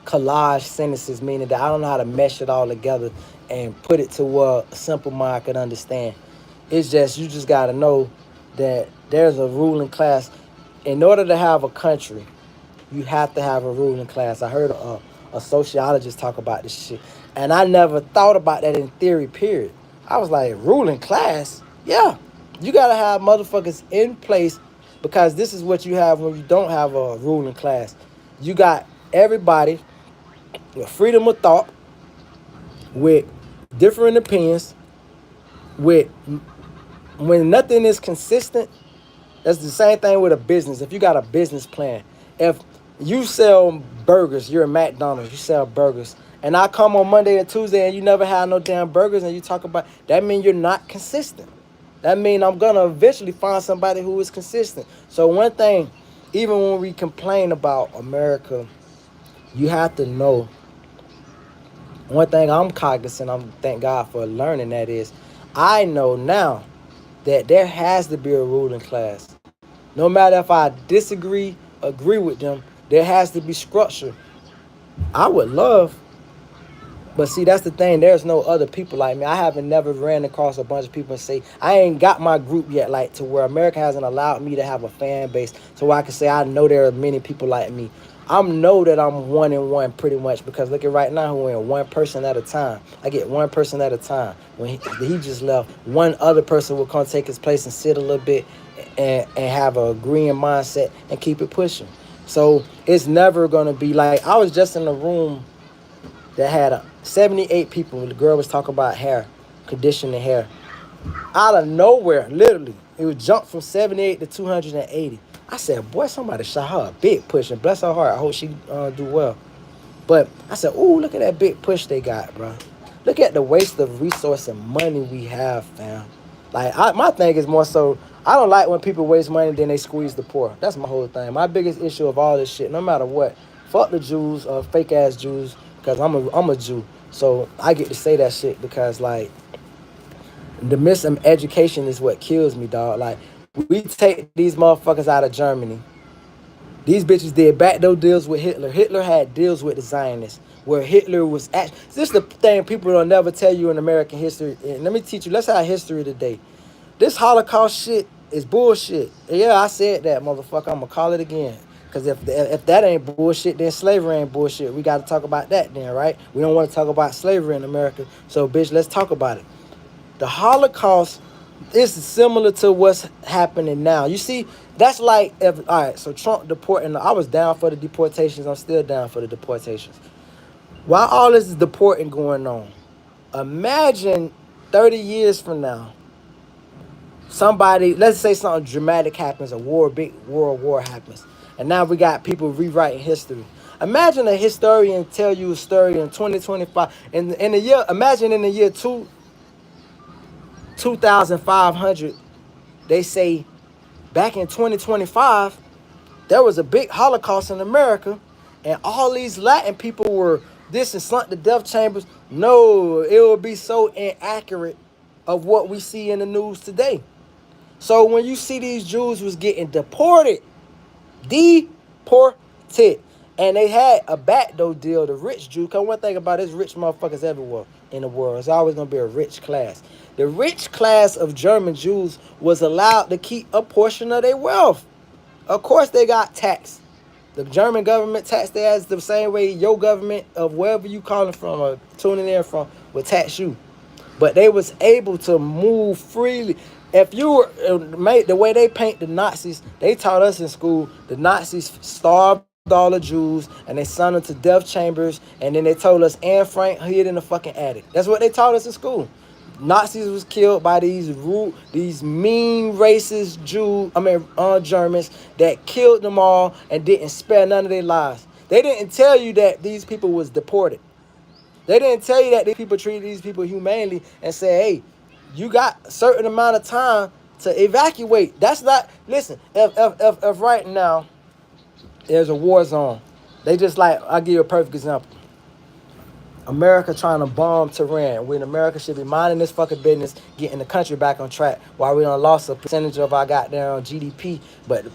collage sentences, meaning that I don't know how to mesh it all together and put it to where a simple mind can understand. It's just, you just got to know that there's a ruling class. In order to have a country, you have to have a ruling class. I heard a sociologist talk about this shit, and I never thought about that in theory, period. I was like, ruling class? Yeah. You got to have motherfuckers in place, because this is what you have when you don't have a ruling class. You got everybody with freedom of thought, with different opinions, with when nothing is consistent. That's the same thing with a business. If you got a business plan, if you sell burgers, you're a McDonald's, you sell burgers, and I come on Monday and Tuesday and you never have no damn burgers, and you talk about that, mean you're not consistent. That mean I'm gonna eventually find somebody who is consistent. So one thing, even when we complain about America, you have to know, one thing I'm cognizant, I'm thank God for learning, that is, I know now that there has to be a ruling class. No matter if I disagree, agree with them, there has to be structure. I would love, but see, that's the thing. There's no other people like me. I haven't never ran across a bunch of people and say, I ain't got my group yet, like to where America hasn't allowed me to have a fan base so I can say I know there are many people like me. I know that I'm one in one pretty much, because look at right now, we're in one person at a time. I get one person at a time. When he just left, one other person will come take his place and sit a little bit and have a agreeing mindset and keep it pushing. So it's never going to be like, I was just in a room that had 78 people. The girl was talking about hair, conditioning hair. Out of nowhere, literally, it would jump from 78 to 280. I said, boy, somebody shot her a big push, and bless her heart, I hope she do well. But I said, ooh, look at that big push they got, bro. Look at the waste of resource and money we have, fam. Like, my thing is more so, I don't like when people waste money, then they squeeze the poor. That's my whole thing. My biggest issue of all this shit, no matter what, fuck the Jews, fake ass Jews, because I'm a Jew. So I get to say that shit because, like, the miseducation is what kills me, dog. Like, we take these motherfuckers out of Germany. These bitches did backdoor deals with Hitler. Hitler had deals with the Zionists, where Hitler was actually... This is the thing people will never tell you in American history. And let me teach you. Let's have history today. This Holocaust shit is bullshit. Yeah, I said that, motherfucker. I'm going to call it again. Because if that ain't bullshit, then slavery ain't bullshit. We got to talk about that then, right? We don't want to talk about slavery in America. So, bitch, let's talk about it. The Holocaust is similar to what's happening now. You see, that's like, all right, so Trump deporting, I was down for the deportations. I'm still down for the deportations. While all this is deporting going on, imagine 30 years from now, somebody, let's say something dramatic happens, big world war happens, and now we got people rewriting history. Imagine a historian tell you a story in 2025, in the year, imagine in the year 2500, they say back in 2025, there was a big Holocaust in America, and all these Latin people were this and sunk to death chambers. No, it would be so inaccurate of what we see in the news today. So when you see these Jews was getting deported, and they had a backdoor deal, the rich Jew, because one thing about it, rich motherfuckers everywhere. in the world. It's always gonna be a rich class. The rich class of German Jews was allowed to keep a portion of their wealth. Of course, they got taxed. The German government taxed their ass the same way your government of wherever you calling from or tuning in from will tax you. But they was able to move freely. If you were made the way they paint the Nazis, they taught us in school. The Nazis starved all the Jews and they sent them to death chambers. And then they told us Anne Frank hid in the fucking attic. That's what they taught us in school. Nazis was killed by these mean racist Germans that killed them all and didn't spare none of their lives. They didn't tell you that these people was deported. They didn't tell you that these people treated these people humanely and say, hey, you got a certain amount of time to evacuate. That's not, listen, if right now there's a war zone, they just like, I'll give you a perfect example. America trying to bomb Tehran when America should be minding this fucking business, getting the country back on track while we done lost a percentage of our goddamn GDP,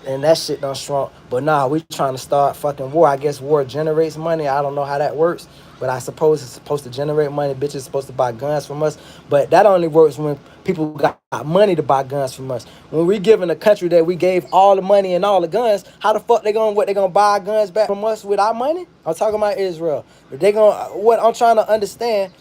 and that shit done shrunk. But nah, we trying to start fucking war. I guess war generates money. I don't know how that works, but I suppose it's supposed to generate money. Bitches supposed to buy guns from us, but that only works when people got money to buy guns from us. When we giving a country that we gave all the money and all the guns, how the fuck they gonna buy guns back from us with our money? I'm talking about Israel. They gonna what I'm trying to understand.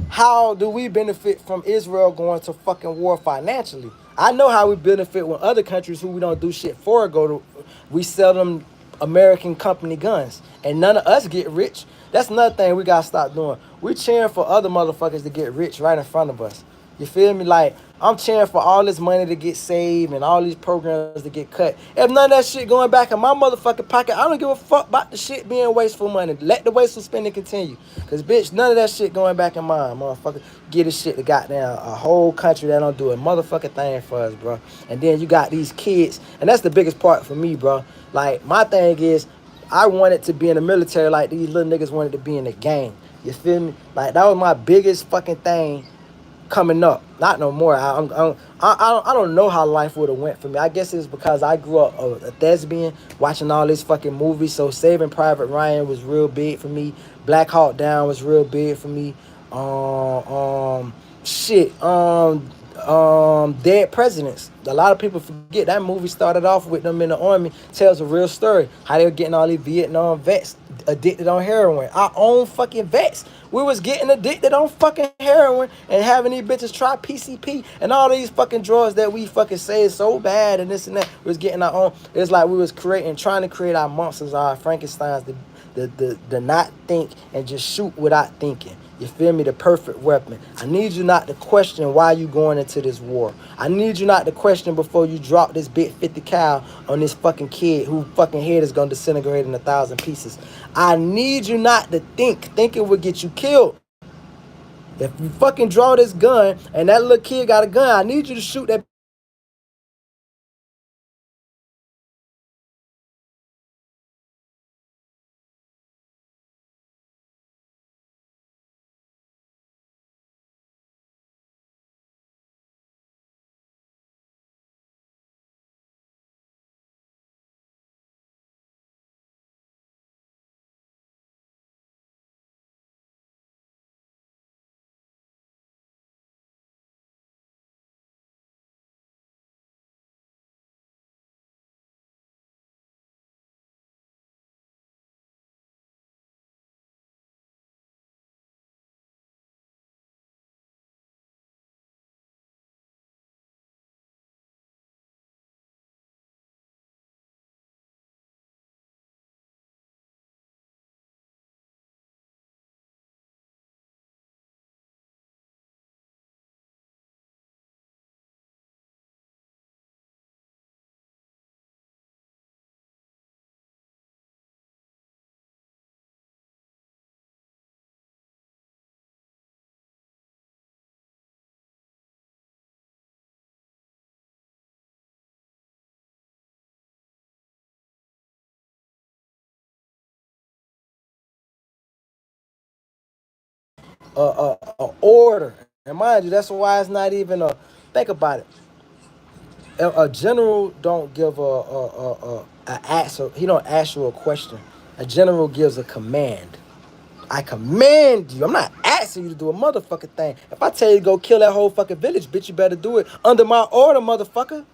How do we benefit from Israel going to fucking war financially? I know how we benefit when other countries who we don't do shit for go to, we sell them American company guns, and none of us get rich. That's another thing we gotta stop doing. We cheering for other motherfuckers to get rich right in front of us. You feel me? Like, I'm cheering for all this money to get saved and all these programs to get cut. If none of that shit going back in my motherfucking pocket, I don't give a fuck about the shit being wasteful money. Let the wasteful spending continue. Because, bitch, none of that shit going back in mine, motherfucker. Get this shit to goddamn a whole country that don't do a motherfucking thing for us, bro. And then you got these kids, and that's the biggest part for me, bro. Like, my thing is, I wanted to be in the military like these little niggas wanted to be in the gang. You feel me? Like, that was my biggest fucking thing coming up. Not no more. I don't know how life would have went for me. I guess it's because I grew up a thespian watching all these fucking movies. So Saving Private Ryan was real big for me. Black Hawk Down was real big for me. Shit. Dead Presidents. A lot of people forget that movie started off with them in the army. Tells a real story. How they were getting all these Vietnam vets addicted on heroin. Our own fucking vets. We was getting addicted on fucking heroin and having these bitches try PCP and all these fucking drugs that we fucking say is so bad and this and that. We was getting our own. It's like we was trying to create our monsters, our Frankensteins, the not think and just shoot without thinking. You feel me? The perfect weapon. I need you not to question why you going into this war. I need you not to question before you drop this big 50 cal on this fucking kid who fucking head is going to disintegrate in 1,000 pieces. I need you not to think. Thinking will get you killed. If you fucking draw this gun and that little kid got a gun, I need you to shoot that. Order. And mind you, that's why it's not even a. Think about it. A general don't give a answer. He don't ask you a question. A general gives a command. I command you. I'm not asking you to do a motherfucking thing. If I tell you to go kill that whole fucking village, bitch, you better do it under my order, motherfucker.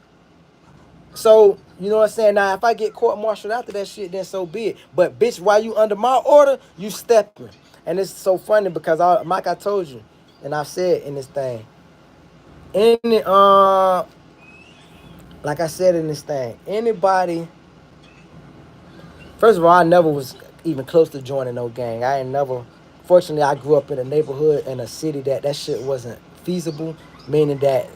So, you know what I'm saying? Now, if I get court-martialed after that shit, then so be it. But, bitch, while you under my order, you stepping. And it's so funny because, like I told you, and I've said in this thing, any, like I said in this thing, anybody, first of all, I never was even close to joining no gang. I ain't never, fortunately, I grew up in a neighborhood in a city that shit wasn't feasible, meaning that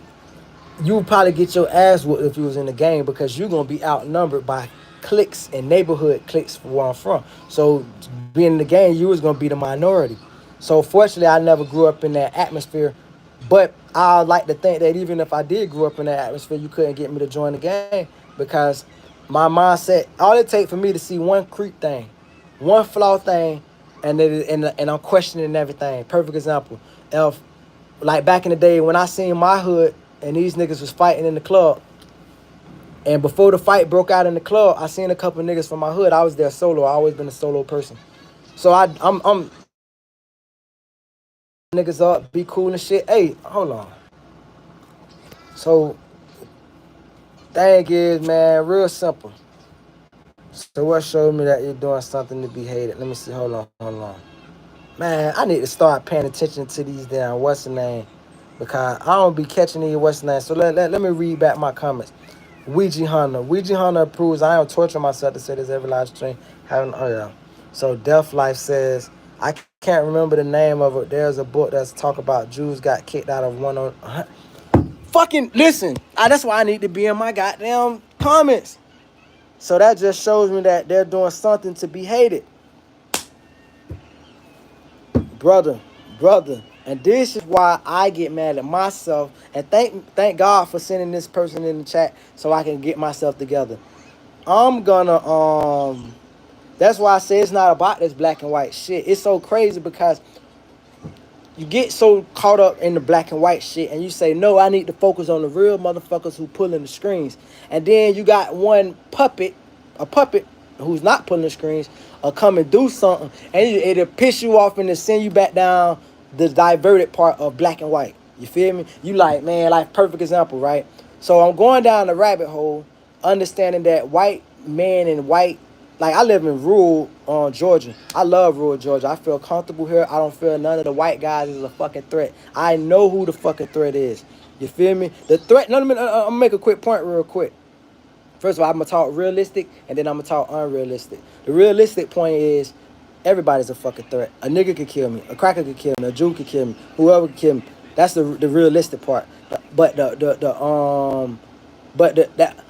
you would probably get your ass whooped if you was in the game because you're going to be outnumbered by cliques and neighborhood cliques for where I'm from. So being in the game, you was going to be the minority. So fortunately, I never grew up in that atmosphere. But I like to think that even if I did grow up in that atmosphere, you couldn't get me to join the game because my mindset, all it takes for me to see one creep thing, one flaw thing, and I'm questioning everything. Perfect example. If like back in the day when I seen my hood and these niggas was fighting in the club, and before the fight broke out in the club, I seen a couple niggas from my hood. I was there solo. I always been a solo person. So I'm niggas up, be cool and shit. Hey, hold on. So thing is, man, real simple. So what showed me that you're doing something to be hated? Let me see. Hold on. Man, I need to start paying attention to these damn what's the name because I don't be catching these what's the name. So let me read back my comments. Ouija Hunter. Ouija Hunter approves. I am torturing myself to say this every live stream. Having yeah. So Death Life says I can't remember the name of it. There's a book that's talk about Jews got kicked out of one on. Fucking listen. That's why I need to be in my goddamn comments. So that just shows me that they're doing something to be hated. Brother. And this is why I get mad at myself. And thank God for sending this person in the chat so I can get myself together. I'm gonna that's why I say it's not about this black and white shit. It's so crazy because you get so caught up in the black and white shit and you say, no, I need to focus on the real motherfuckers who pulling the strings. And then you got a puppet who's not pulling the strings come and do something and it'll piss you off and it'll send you back down the diverted part of black and white. You feel me? You like, man, like perfect example, right? So I'm going down the rabbit hole, understanding that white men and white, like I live in rural Georgia. I love rural Georgia. I feel comfortable here. I don't feel none of the white guys is a fucking threat. I know who the fucking threat is. You feel me? The threat, I'm gonna make a quick point real quick. First of all, I'm gonna talk realistic and then I'm gonna talk unrealistic. The realistic point is everybody's a fucking threat. A nigga could kill me. A cracker could kill me. A Jew could kill me. Whoever could kill me. That's the realistic part. But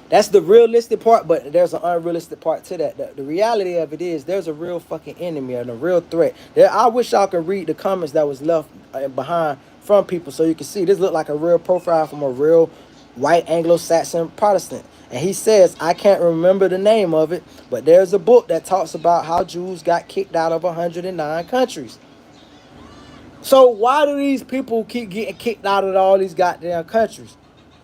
that's the realistic part, but there's an unrealistic part to that. The reality of it is there's a real fucking enemy and a real threat. I wish y'all could read the comments that was left behind from people so you can see this look like a real profile from a real white Anglo-Saxon Protestant. And he says, I can't remember the name of it, but there's a book that talks about how Jews got kicked out of 109 countries. So why do these people keep getting kicked out of all these goddamn countries?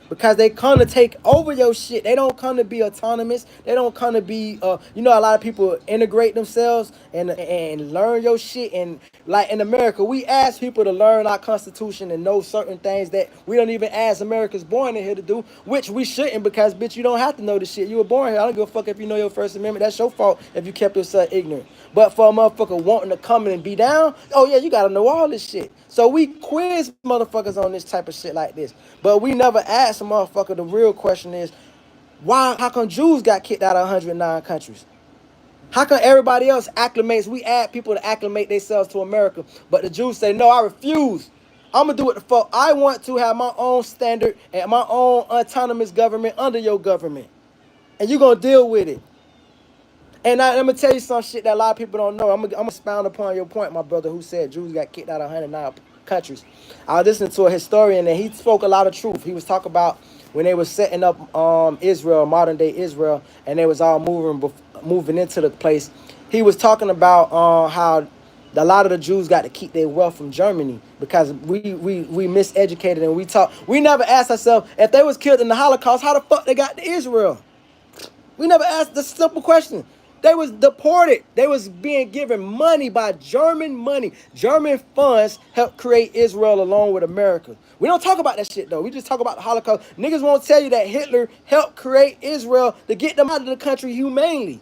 Because they come to take over your shit. They don't come to be autonomous. They don't come to be, a lot of people integrate themselves and learn your shit. And like in America, we ask people to learn our Constitution and know certain things that we don't even ask Americans born in here to do, which we shouldn't because, bitch, you don't have to know the shit. You were born here. I don't give a fuck if you know your First Amendment. That's your fault if you kept yourself ignorant. But for a motherfucker wanting to come in and be down, oh yeah, you got to know all this shit. So we quiz motherfuckers on this type of shit like this. But we never ask a motherfucker. The real question is, how come Jews got kicked out of 109 countries? How come everybody else acclimates? We add people to acclimate themselves to America. But the Jews say, no, I refuse. I'm going to do what the fuck. I want to have my own standard and my own autonomous government under your government. And you're going to deal with it. And I'm going to tell you some shit that a lot of people don't know. I'm going to expound upon your point, my brother, who said Jews got kicked out of 109 countries. I was listening to a historian, and he spoke a lot of truth. He was talking about when they were setting up Israel, modern-day Israel, and they was all moving into the place. He was talking about how a lot of the Jews got to keep their wealth from Germany because we miseducated and we never asked ourselves, if they was killed in the Holocaust, how the fuck they got to Israel? We never asked the simple question. They was deported. They was being given money by German money. German funds helped create Israel along with America. We don't talk about that shit though. We just talk about the Holocaust. Niggas won't tell you that Hitler helped create Israel to get them out of the country humanely.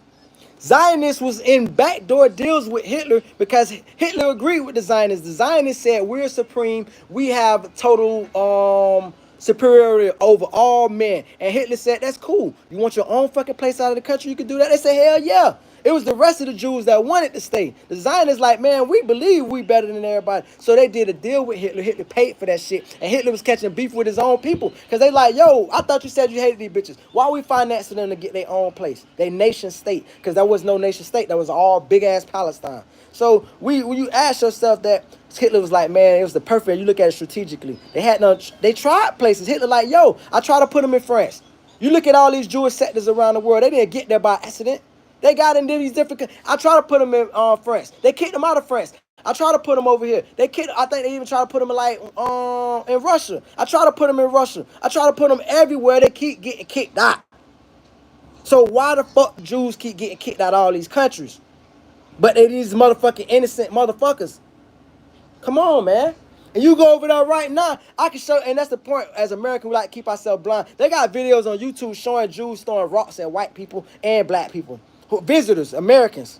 Zionists was in backdoor deals with Hitler because Hitler agreed with the Zionists. The Zionists said we're supreme. We have total superiority over all men. And Hitler said, that's cool. You want your own fucking place out of the country? You can do that. They said, hell yeah. It was the rest of the Jews that wanted to stay. The Zionists like, man, we believe we better than everybody. So they did a deal with Hitler. Hitler paid for that shit. And Hitler was catching beef with his own people. Because they like, yo, I thought you said you hated these bitches. Why we financing them to get their own place? They nation state. Because there was no nation state. That was all big-ass Palestine. So when you ask yourself that, Hitler was like, man, it was the perfect. You look at it strategically. They tried places. Hitler like, yo, I try to put them in France. You look at all these Jewish sectors around the world. They didn't get there by accident. They got in these different. I try to put them in France. They kicked them out of France. I try to put them over here. I think they even try to put them in Russia. I try to put them in Russia. I try to put them everywhere. They keep getting kicked out. So why the fuck Jews keep getting kicked out of all these countries? But they these motherfucking innocent motherfuckers. Come on, man. And you go over there right now, I can show, and that's the point. As Americans, we like to keep ourselves blind. They got videos on YouTube showing Jews throwing rocks at white people and black people, visitors, Americans.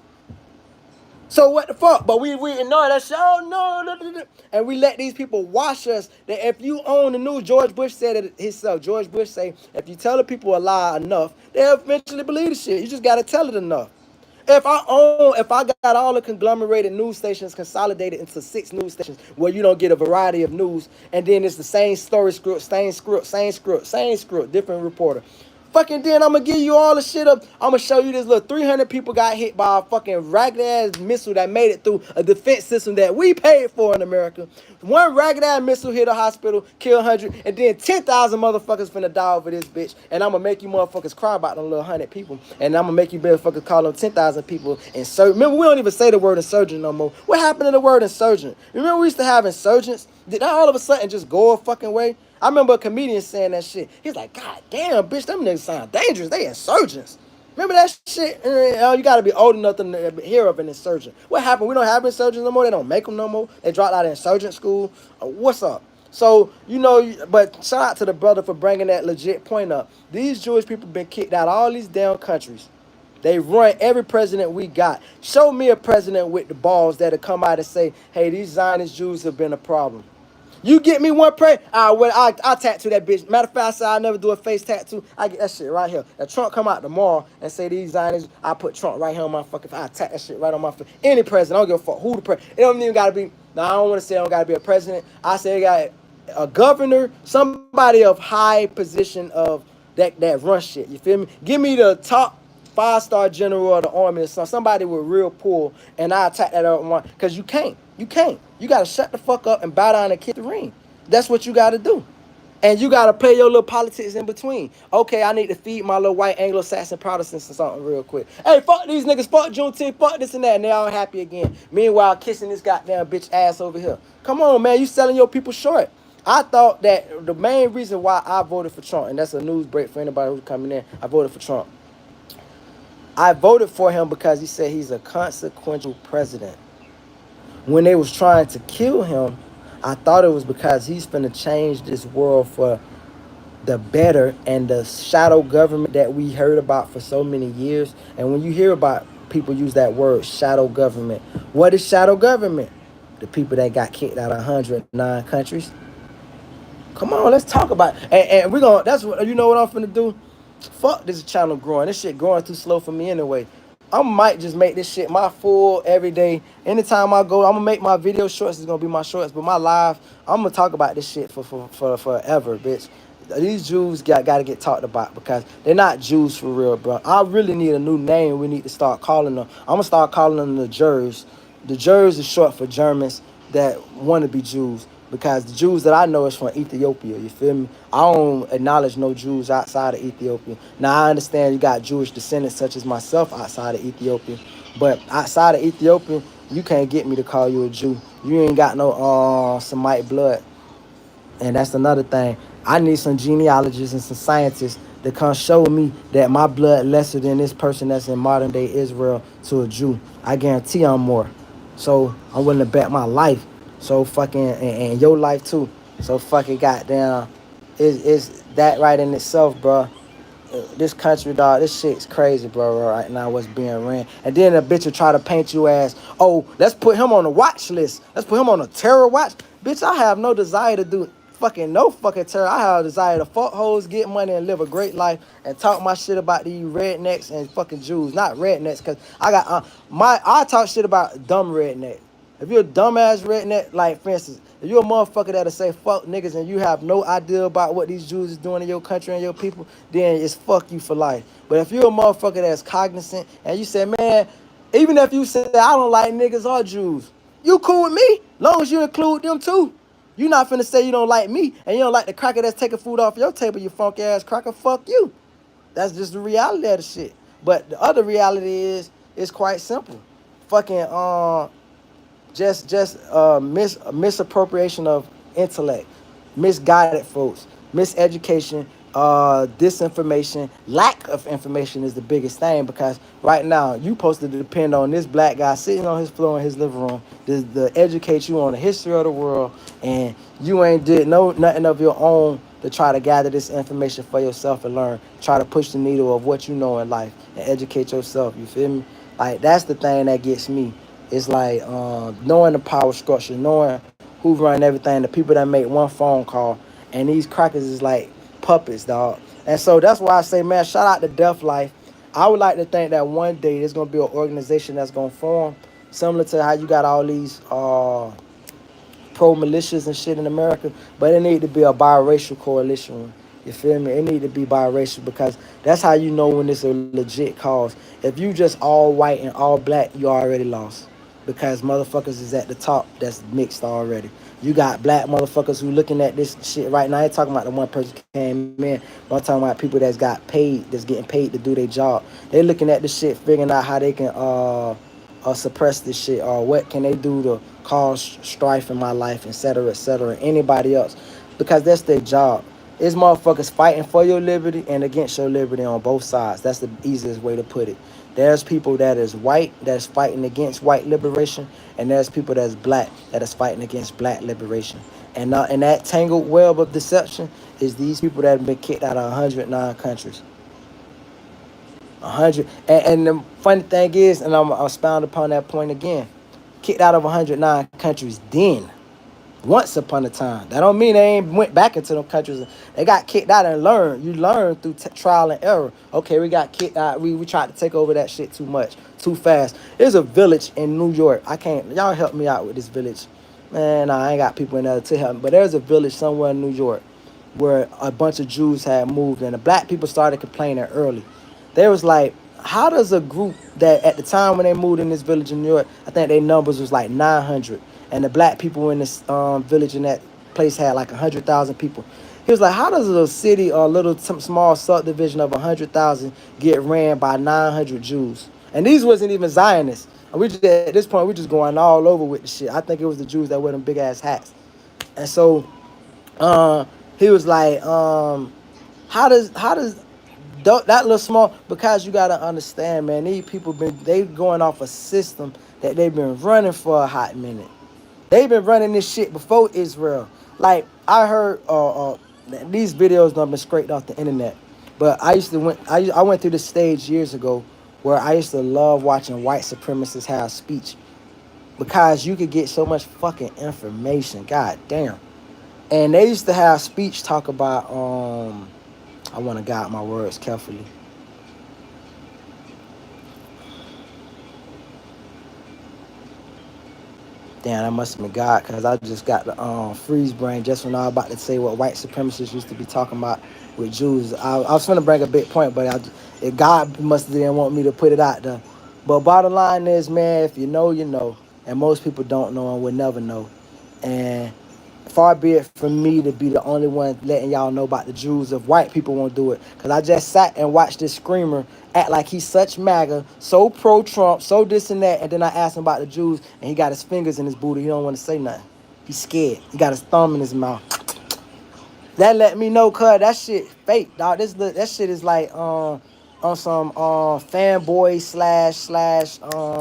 So what the fuck? But we ignore that shit. Oh no. And we let these people wash us. That if you own the news, George Bush said it himself. George Bush say, if you tell the people a lie enough, they'll eventually believe the shit. You just gotta tell it enough. If I got all the conglomerated news stations consolidated into 6 news stations where you don't get a variety of news, and then it's the same story script, same script, different reporter. Fucking then I'm gonna give you all the shit up. I'm gonna show you this little 300 people got hit by a fucking ragged ass missile that made it through a defense system that we paid for in America. One ragged ass missile hit a hospital, killed 100, and then 10,000 motherfuckers finna die over this bitch. And I'm gonna make you motherfuckers cry about them little 100 people. And I'm gonna make you motherfuckers call them 10,000 people insurgent. Remember, we don't even say the word insurgent no more. What happened to the word insurgent? Remember we used to have insurgents? Did that all of a sudden just go a fucking way? I remember a comedian saying that shit. He's like, God damn, bitch, them niggas sound dangerous. They insurgents. Remember that shit? You got to be old enough to hear of an insurgent. What happened? We don't have insurgents no more. They don't make them no more. They dropped out of insurgent school. What's up? So, but shout out to the brother for bringing that legit point up. These Jewish people been kicked out of all these damn countries. They run every president we got. Show me a president with the balls that'll come out and say, hey, these Zionist Jews have been a problem. You get me one I'll tattoo that bitch. Matter of fact, I said I'll never do a face tattoo. I get that shit right here. If Trump come out tomorrow and say these Zionists, I put Trump right here on my fucking face. I tattoo that shit right on my face. Any president, I don't give a fuck who the president. It don't even gotta be. No, I don't want to say it don't gotta be a president. I say it got a governor, somebody of high position of that run shit. You feel me? Give me the top 5-star general of the army or somebody with real pull, and I'll attack that up one. Because you can't. You got to shut the fuck up and bow down and kiss the ring. That's what you got to do. And you got to play your little politics in between. Okay, I need to feed my little white Anglo-Saxon Protestants or something real quick. Hey, fuck these niggas, fuck Juneteenth, fuck this and that, and they all happy again. Meanwhile, kissing this goddamn bitch ass over here. Come on, man, you selling your people short. I thought that the main reason why I voted for Trump, and that's a news break for anybody who's coming in, I voted for Trump. I voted for him because he said he's a consequential president. When they was trying to kill him, I thought it was because he's finna change this world for the better, and the shadow government that we heard about for so many years. And when you hear about people use that word, shadow government, what is shadow government? The people that got kicked out of 109 countries. Come on, let's talk about it. And we're gonna, that's what, you know what I'm finna do? Fuck this channel growing. This shit growing too slow for me anyway. I might just make this shit my full every day. Anytime I go, I'm gonna make my video shorts. It's gonna be my shorts, but my live, I'm gonna talk about this shit for forever, bitch. These Jews got to get talked about because they're not Jews for real, bro. I really need a new name. We need to start calling them. I'm gonna start calling them the Jers. The Jers is short for Germans that want to be Jews. Because the Jews that I know is from Ethiopia, you feel me? I don't acknowledge no Jews outside of Ethiopia. Now, I understand you got Jewish descendants such as myself outside of Ethiopia. But outside of Ethiopia, you can't get me to call you a Jew. You ain't got no Semite blood. And that's another thing. I need some genealogists and some scientists to come show me that my blood lesser than this person that's in modern day Israel to a Jew. I guarantee I'm more. So I'm willing to bet my life. So fucking and your life too. So fucking goddamn, is that right in itself, bro? This country, dog, this shit's crazy, bro, right now, what's being ran. And then a bitch will try to paint you as, oh, let's put him on a watch list. Let's put him on a terror watch. Bitch, I have no desire to do fucking no fucking terror. I have a desire to fuck hoes, get money, and live a great life and talk my shit about these rednecks and fucking Jews. Not rednecks, because I got, I talk shit about dumb rednecks. If you're a dumbass redneck, like for instance, if you're a motherfucker that'll say fuck niggas and you have no idea about what these Jews is doing in your country and your people, then it's fuck you for life. But if you're a motherfucker that's cognizant and you say, man, even if you say I don't like niggas or Jews, you cool with me, long as you include them too. You not finna say you don't like me and you don't like the cracker that's taking food off your table, you funk ass cracker, fuck you. That's just the reality of the shit. But the other reality is, it's quite simple. Fucking just misappropriation of intellect, misguided folks, miseducation, disinformation, lack of information is the biggest thing, because right now you supposed to depend on this black guy sitting on his floor in his living room to educate you on the history of the world, and you ain't did nothing of your own to try to gather this information for yourself and learn, try to push the needle of what you know in life and educate yourself. You feel me? Like, that's the thing that gets me. It's like knowing the power structure, knowing who run everything, the people that make one phone call, and these crackers is like puppets, dog. And so that's why I say, man, shout out to Death Life. I would like to think that one day there's gonna be an organization that's gonna form, similar to how you got all these pro militias and shit in America, but it need to be a biracial coalition. You feel me? It need to be biracial, because that's how you know when it's a legit cause. If you just all white and all black, you already lost, because motherfuckers is at the top that's mixed already. You got black motherfuckers who looking at this shit right now. I ain't talking about the one person came in. I'm talking about people that's got paid, that's getting paid to do their job. They looking at this shit, figuring out how they can suppress this shit, or what can they do to cause strife in my life, etc., etc., anybody else, because that's their job. It's motherfuckers fighting for your liberty and against your liberty on both sides. That's the easiest way to put it. There's people that is white that's fighting against white liberation, and there's people that's black that is fighting against black liberation. And in that tangled web of deception is these people that have been kicked out of 109 countries. 100. And the funny thing is, and I'll expound upon that point again, kicked out of 109 countries then, once upon a time. That don't mean they ain't went back into them countries. They got kicked out and learned. You learn through trial and error. Okay, we got kicked out. We tried to take over that shit too much, too fast. There's a village in New York. Y'all help me out with this village. Man, I ain't got people in there to help me. But there's a village somewhere in New York where a bunch of Jews had moved, and the black people started complaining early. They was like, how does a group that at the time when they moved in this village in New York, I think their numbers was like 900, and the black people in this village in that place had like 100,000 people. He was like, how does a city or a little small subdivision of 100,000 get ran by 900 Jews? And these wasn't even Zionists. And we just, at this point, we just going all over with the shit. I think it was the Jews that wear them big ass hats. And so he was like, how does that little small, because you gotta understand, man, these people they going off a system that they've been running for a hot minute. They've been running this shit before Israel. Like, I heard these videos done been scraped off the internet. But I went through this stage years ago where I used to love watching white supremacists have speech, because you could get so much fucking information. God damn. And they used to have speech talk about I want to guide my words carefully. Damn, that must have been God, because I just got the freeze brain just when I was about to say what white supremacists used to be talking about with Jews. I was going to bring a big point, but God must have didn't want me to put it out there. But bottom line is, man, if you know, you know. And most people don't know and will never know. And far be it from me to be the only one letting y'all know about the Jews if white people won't do it. Because I just sat and watched this screamer act like he's such MAGA, so pro-Trump, so this and that. And then I asked him about the Jews, and he got his fingers in his booty. He don't want to say nothing. He's scared. He got his thumb in his mouth. That let me know, cuz that shit fake, dog. That shit is like on some fanboy slash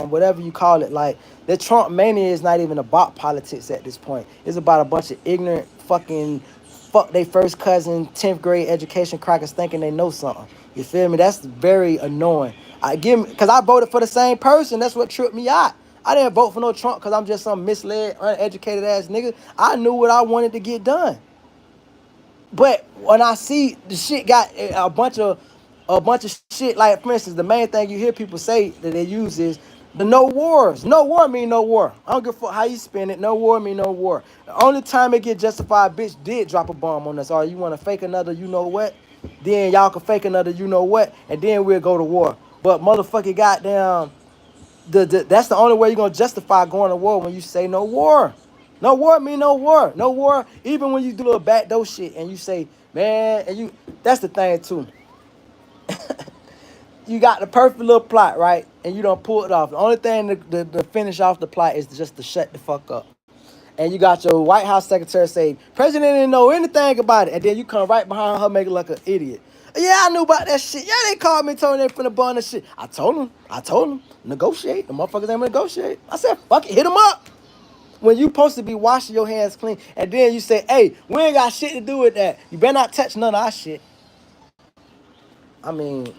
whatever you call it. Like the Trump mania is not even about politics at this point. It's about a bunch of ignorant fucking fuck they first cousin 10th grade education crackers thinking they know something. You feel me? That's very annoying. I give me because I voted for the same person. That's what tripped me out. I didn't vote for no Trump because I'm just some misled, uneducated ass nigga. I knew what I wanted to get done. But when I see the shit got a bunch of shit, like for instance, the main thing you hear people say that they use is the no wars. No war mean no war. I don't give a fuck how you spin it. No war mean no war. The only time it get justified, bitch did drop a bomb on us. Or you want to fake another, you know what? Then y'all can fake another, you know what? And then we'll go to war. But motherfucking goddamn that's the only way you're gonna justify going to war when you say no war. No war mean no war. No war. Even when you do a little backdoor shit and you say, man, and you that's the thing too. You got the perfect little plot, right? And you don't pull it off. The only thing to finish off the plot is just to shut the fuck up. And you got your White House secretary say, President didn't know anything about it. And then you come right behind her making like an idiot. Yeah, I knew about that shit. Yeah, they called me, told me they finna burn that shit. I told them, negotiate. The motherfuckers ain't gonna negotiate. I said, fuck it, hit them up. When you supposed to be washing your hands clean, and then you say, hey, we ain't got shit to do with that. You better not touch none of our shit. I mean,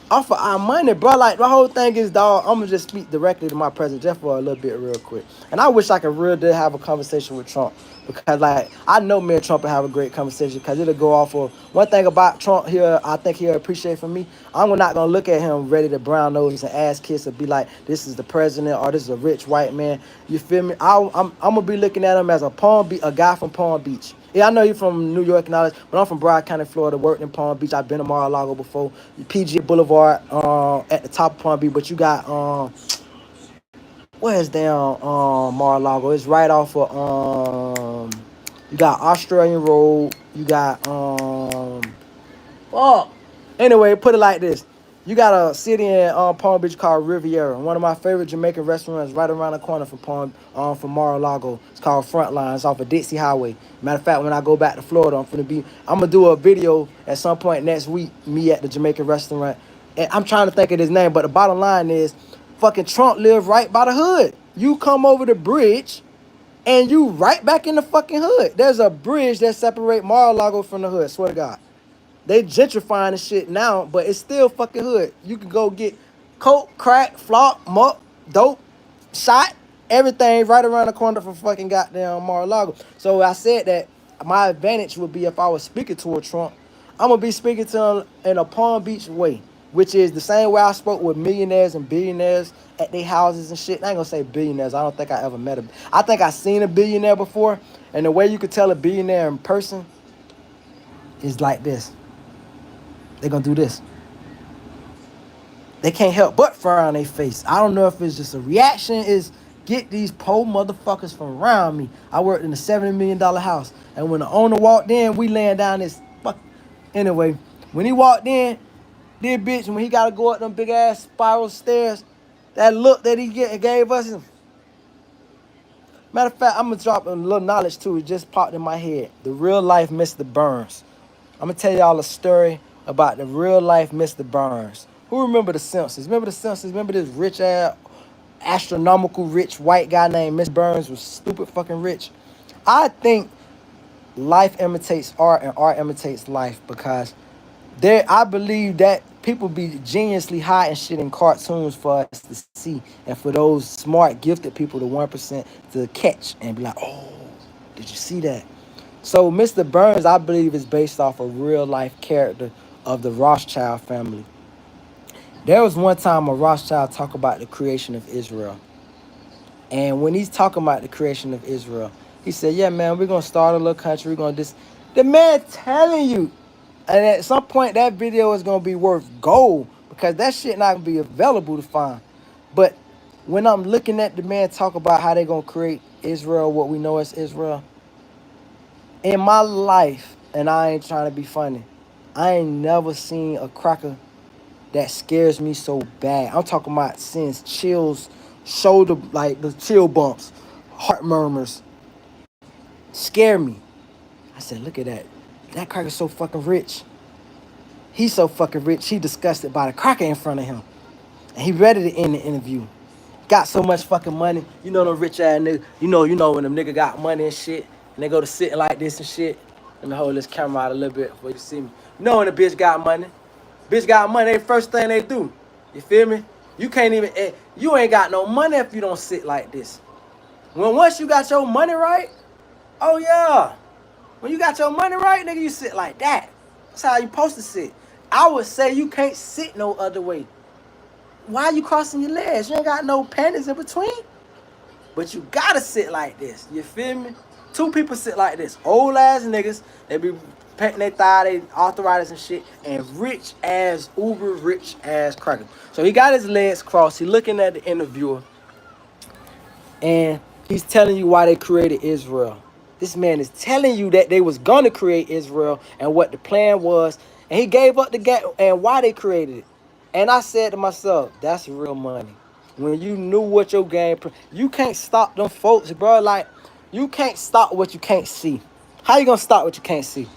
off of our money, bro. Like the whole thing is, dog. I'm gonna just speak directly to my president just for a little bit, real quick. And I wish I could really have a conversation with Trump because, like, I know me and Trump will have a great conversation because it'll go off of one thing about Trump here. I think he'll appreciate from me. I'm not gonna look at him ready to brown nose and ass kiss and be like, this is the president or this is a rich white man. You feel me? I'm gonna be looking at him as a guy from Palm Beach. Yeah, I know you're from New York and all that, but I'm from Broward County, Florida, worked in Palm Beach. I've been to Mar-a-Lago before. PG Boulevard at the top of Palm Beach, but you got where's down Mar-a-Lago? It's right off of you got Australian Road. You got fuck. Anyway, put it like this. You got a city in Palm Beach called Riviera. One of my favorite Jamaican restaurants right around the corner from Mar-a-Lago. It's called Frontline. It's off of Dixie Highway. Matter of fact, when I go back to Florida, I'm gonna do a video at some point next week, me at the Jamaican restaurant. And I'm trying to think of his name, but the bottom line is fucking Trump live right by the hood. You come over the bridge and you right back in the fucking hood. There's a bridge that separate Mar-a-Lago from the hood, swear to God. They gentrifying the shit now, but it's still fucking hood. You can go get coke, crack, flop, muck, dope, shot, everything right around the corner from fucking goddamn Mar-a-Lago. So I said that my advantage would be if I was speaking to a Trump, I'm gonna be speaking to him in a Palm Beach way, which is the same way I spoke with millionaires and billionaires at their houses and shit. I ain't gonna say billionaires. I don't think I ever met a. I think I seen a billionaire before, and the way you could tell a billionaire in person is like this. They're gonna do this. They can't help but frown on their face. I don't know if it's just a reaction, is get these poor motherfuckers from around me. I worked in a $70 million house. And when the owner walked in, we laying down this fuck. Anyway, when he walked in, this bitch, when he gotta go up them big ass spiral stairs, that look that gave us. Matter of fact, I'm gonna drop a little knowledge too. It just popped in my head. The real life Mr. Burns. I'm gonna tell y'all a story about the real life Mr. Burns. Who remember the Simpsons? Remember the Simpsons? Remember this rich ass, astronomical rich white guy named Mr. Burns was stupid fucking rich. I think life imitates art and art imitates life because I believe that people be geniusly hiding shit in cartoons for us to see and for those smart, gifted people, the 1%, to catch and be like, oh, did you see that? So Mr. Burns, I believe, is based off a real life character of the Rothschild family. There was one time a Rothschild talked about the creation of Israel. And when he's talking about the creation of Israel, he said, yeah, man, we're going to start a little country. We're going to this. The man telling you. And at some point, that video is going to be worth gold because that shit not going to be available to find. But when I'm looking at the man talk about how they're going to create Israel, what we know as Israel, in my life, and I ain't trying to be funny, I ain't never seen a cracker that scares me so bad. I'm talking about sends chills, shoulder, like the chill bumps, heart murmurs, scare me. I said, look at that. That cracker so fucking rich. He's so fucking rich, he disgusted by the cracker in front of him. And he ready to end the interview. Got so much fucking money. You know them rich ass niggas. You know when them nigga got money and shit, and they go to sitting like this and shit. Let me hold this camera out a little bit before you see me. You know when the bitch got money. Bitch got money, they first thing they do. You feel me? You can't even, you ain't got no money if you don't sit like this. When once you got your money right, oh yeah. When you got your money right, nigga, you sit like that. That's how you supposed to sit. I would say you can't sit no other way. Why are you crossing your legs? You ain't got no panties in between. But you gotta sit like this. You feel me? Two people sit like this. Old ass niggas. They be patting their thigh, they arthritis and shit. And rich ass, uber rich ass cracker. So he got his legs crossed. He looking at the interviewer. And he's telling you why they created Israel. This man is telling you that they was gonna create Israel and what the plan was. And he gave up the gap and why they created it. And I said to myself, that's real money. When you knew what your game, you can't stop them folks, bro. Like, you can't stop what you can't see. How you gonna stop what you can't see?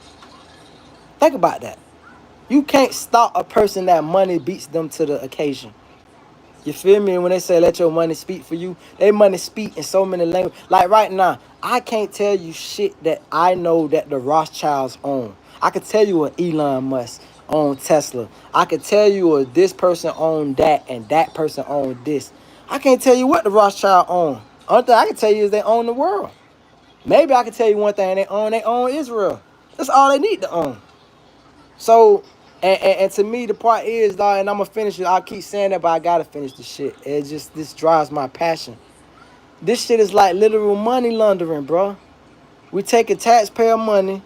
Think about that. You can't stop a person that money beats them to the occasion. You feel me? When they say let your money speak for you, they money speak in so many languages. Like right now, I can't tell you shit that I know that the Rothschilds own. I could tell you Elon Musk own Tesla. I could tell you this person owned that and that person owned this. I can't tell you what the Rothschild own. Only thing I can tell you is they own the world. Maybe I can tell you one thing they own Israel. That's all they need to own. So, and to me, the part is, dog, and I'm going to finish it. I'll keep saying that, but I got to finish the shit. It's just, this drives my passion. This shit is like literal money laundering, bro. We taking taxpayer money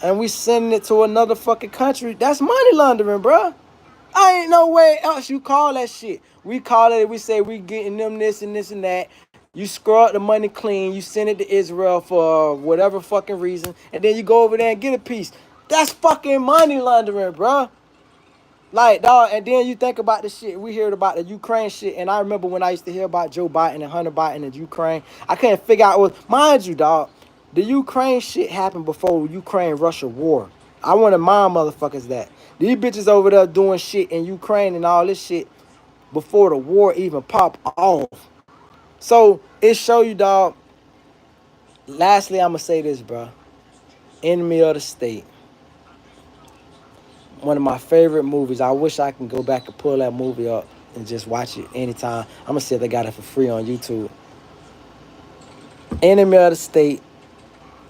and we sending it to another fucking country. That's money laundering, bro. I ain't no way else you call that shit. We call it, we say we getting them this and this and that. You scrub the money clean, you send it to Israel for whatever fucking reason, and then you go over there and get a piece. That's fucking money laundering, bro. Like, dog, and then you think about the shit. We heard about the Ukraine shit, and I remember when I used to hear about Joe Biden and Hunter Biden and Ukraine. I couldn't figure out what, mind you, dog, the Ukraine shit happened before Ukraine-Russia war. I want to mind motherfuckers that. These bitches over there doing shit in Ukraine and all this shit before the war even popped off. So, it show you, dog. Lastly, I'm going to say this, bro. Enemy of the State. One of my favorite movies. I wish I can go back and pull that movie up and just watch it anytime. I'm going to see if they got it for free on YouTube. Enemy of the State.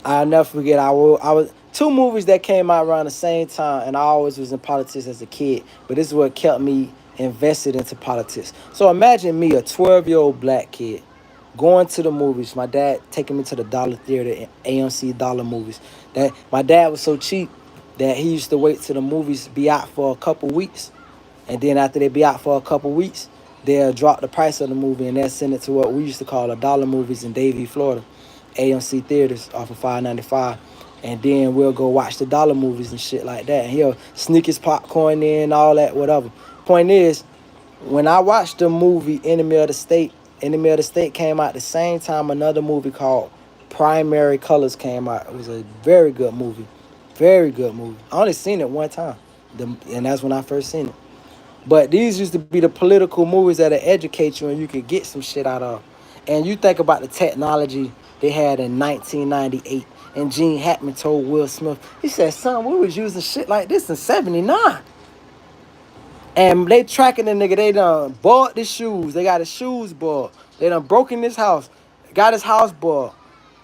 I'll never forget. I was two movies that came out around the same time, and I always was in politics as a kid. But this is what kept me invested into politics. So imagine me, a 12-year-old black kid, going to the movies. My dad taking me to the dollar theater, AMC dollar movies. That my dad was so cheap that he used to wait till the movies be out for a couple weeks, and then after they be out for a couple weeks, they'll drop the price of the movie and they'll send it to what we used to call a dollar movies in Davie, Florida. AMC theaters off of 595, and then we'll go watch the dollar movies and shit like that. And he'll sneak his popcorn in, all that, whatever. Point is, when I watched the movie Enemy of the State came out the same time another movie called Primary Colors came out. It was a very good movie. Very good movie. I only seen it one time, and that's when I first seen it. But these used to be the political movies that'll educate you and you could get some shit out of. And you think about the technology they had in 1998. And Gene Hackman told Will Smith, he said, son, we was using shit like this in 79. And they tracking the nigga. They done bought the shoes. They got his shoes bought. They done broken his house. Got his house bought.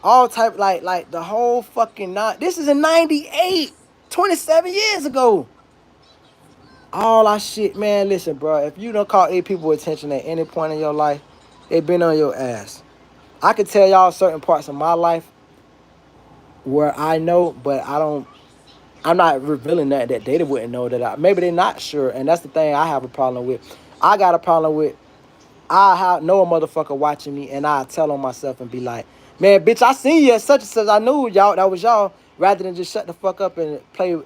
All type, like the whole fucking night. This is in 98. 27 years ago. All our shit, man, listen, bro. If you don't call 8 people attention at any point in your life, they been on your ass. I could tell y'all certain parts of my life where I know, but I'm not revealing that they wouldn't know that. Maybe they're not sure, and that's the thing I have a problem with. I got a problem with, I know a motherfucker watching me, and I tell on myself and be like, man, bitch, I seen you at such and such. I knew y'all, that was y'all, rather than just shut the fuck up and play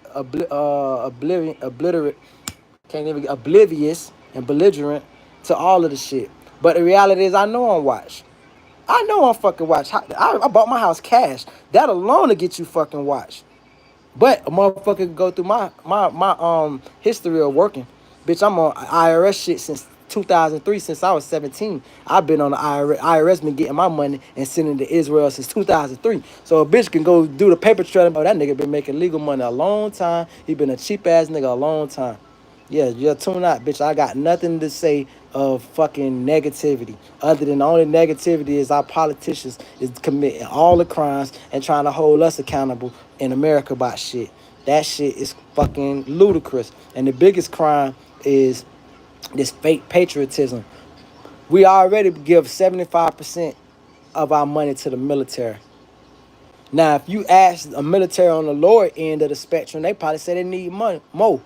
oblivious and belligerent to all of the shit. But the reality is I know I'm watched. I know I'm fucking watch. I bought my house cash. That alone to get you fucking watch. But a motherfucker can go through my history of working. Bitch, I'm on IRS shit since 2003, since I was 17. I've been on the IRS. IRS been getting my money and sending to Israel since 2003. So a bitch can go do the paper trail. Oh, that nigga been making legal money a long time. He been a cheap ass nigga a long time. Yeah, tune out, bitch. I got nothing to say of fucking negativity. Other than the only negativity is our politicians is committing all the crimes and trying to hold us accountable in America about shit. That shit is fucking ludicrous. And the biggest crime is this fake patriotism. We already give 75% of our money to the military. Now, if you ask a military on the lower end of the spectrum, they probably say they need money more.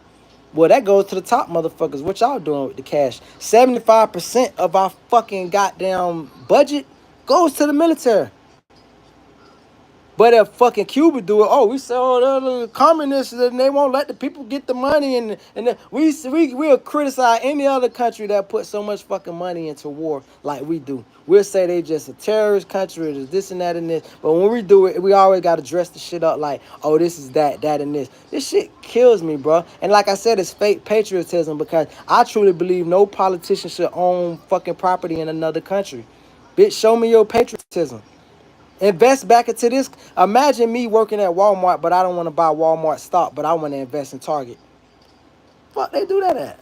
Well, that goes to the top motherfuckers. What y'all doing with the cash? 75% of our fucking goddamn budget goes to the military. But if fucking Cuba do it, oh, we say, oh, the communists, and they won't let the people get the money, and we'll criticize any other country that put so much fucking money into war like we do. We'll say they just a terrorist country, or this and that and this. But when we do it, we always got to dress the shit up like, oh, this is that and this. This shit kills me, bro. And like I said, it's fake patriotism because I truly believe no politician should own fucking property in another country. Bitch, show me your patriotism. Invest back into this. Imagine me working at Walmart, but I don't want to buy Walmart stock, but I want to invest in Target. Fuck, they do that at?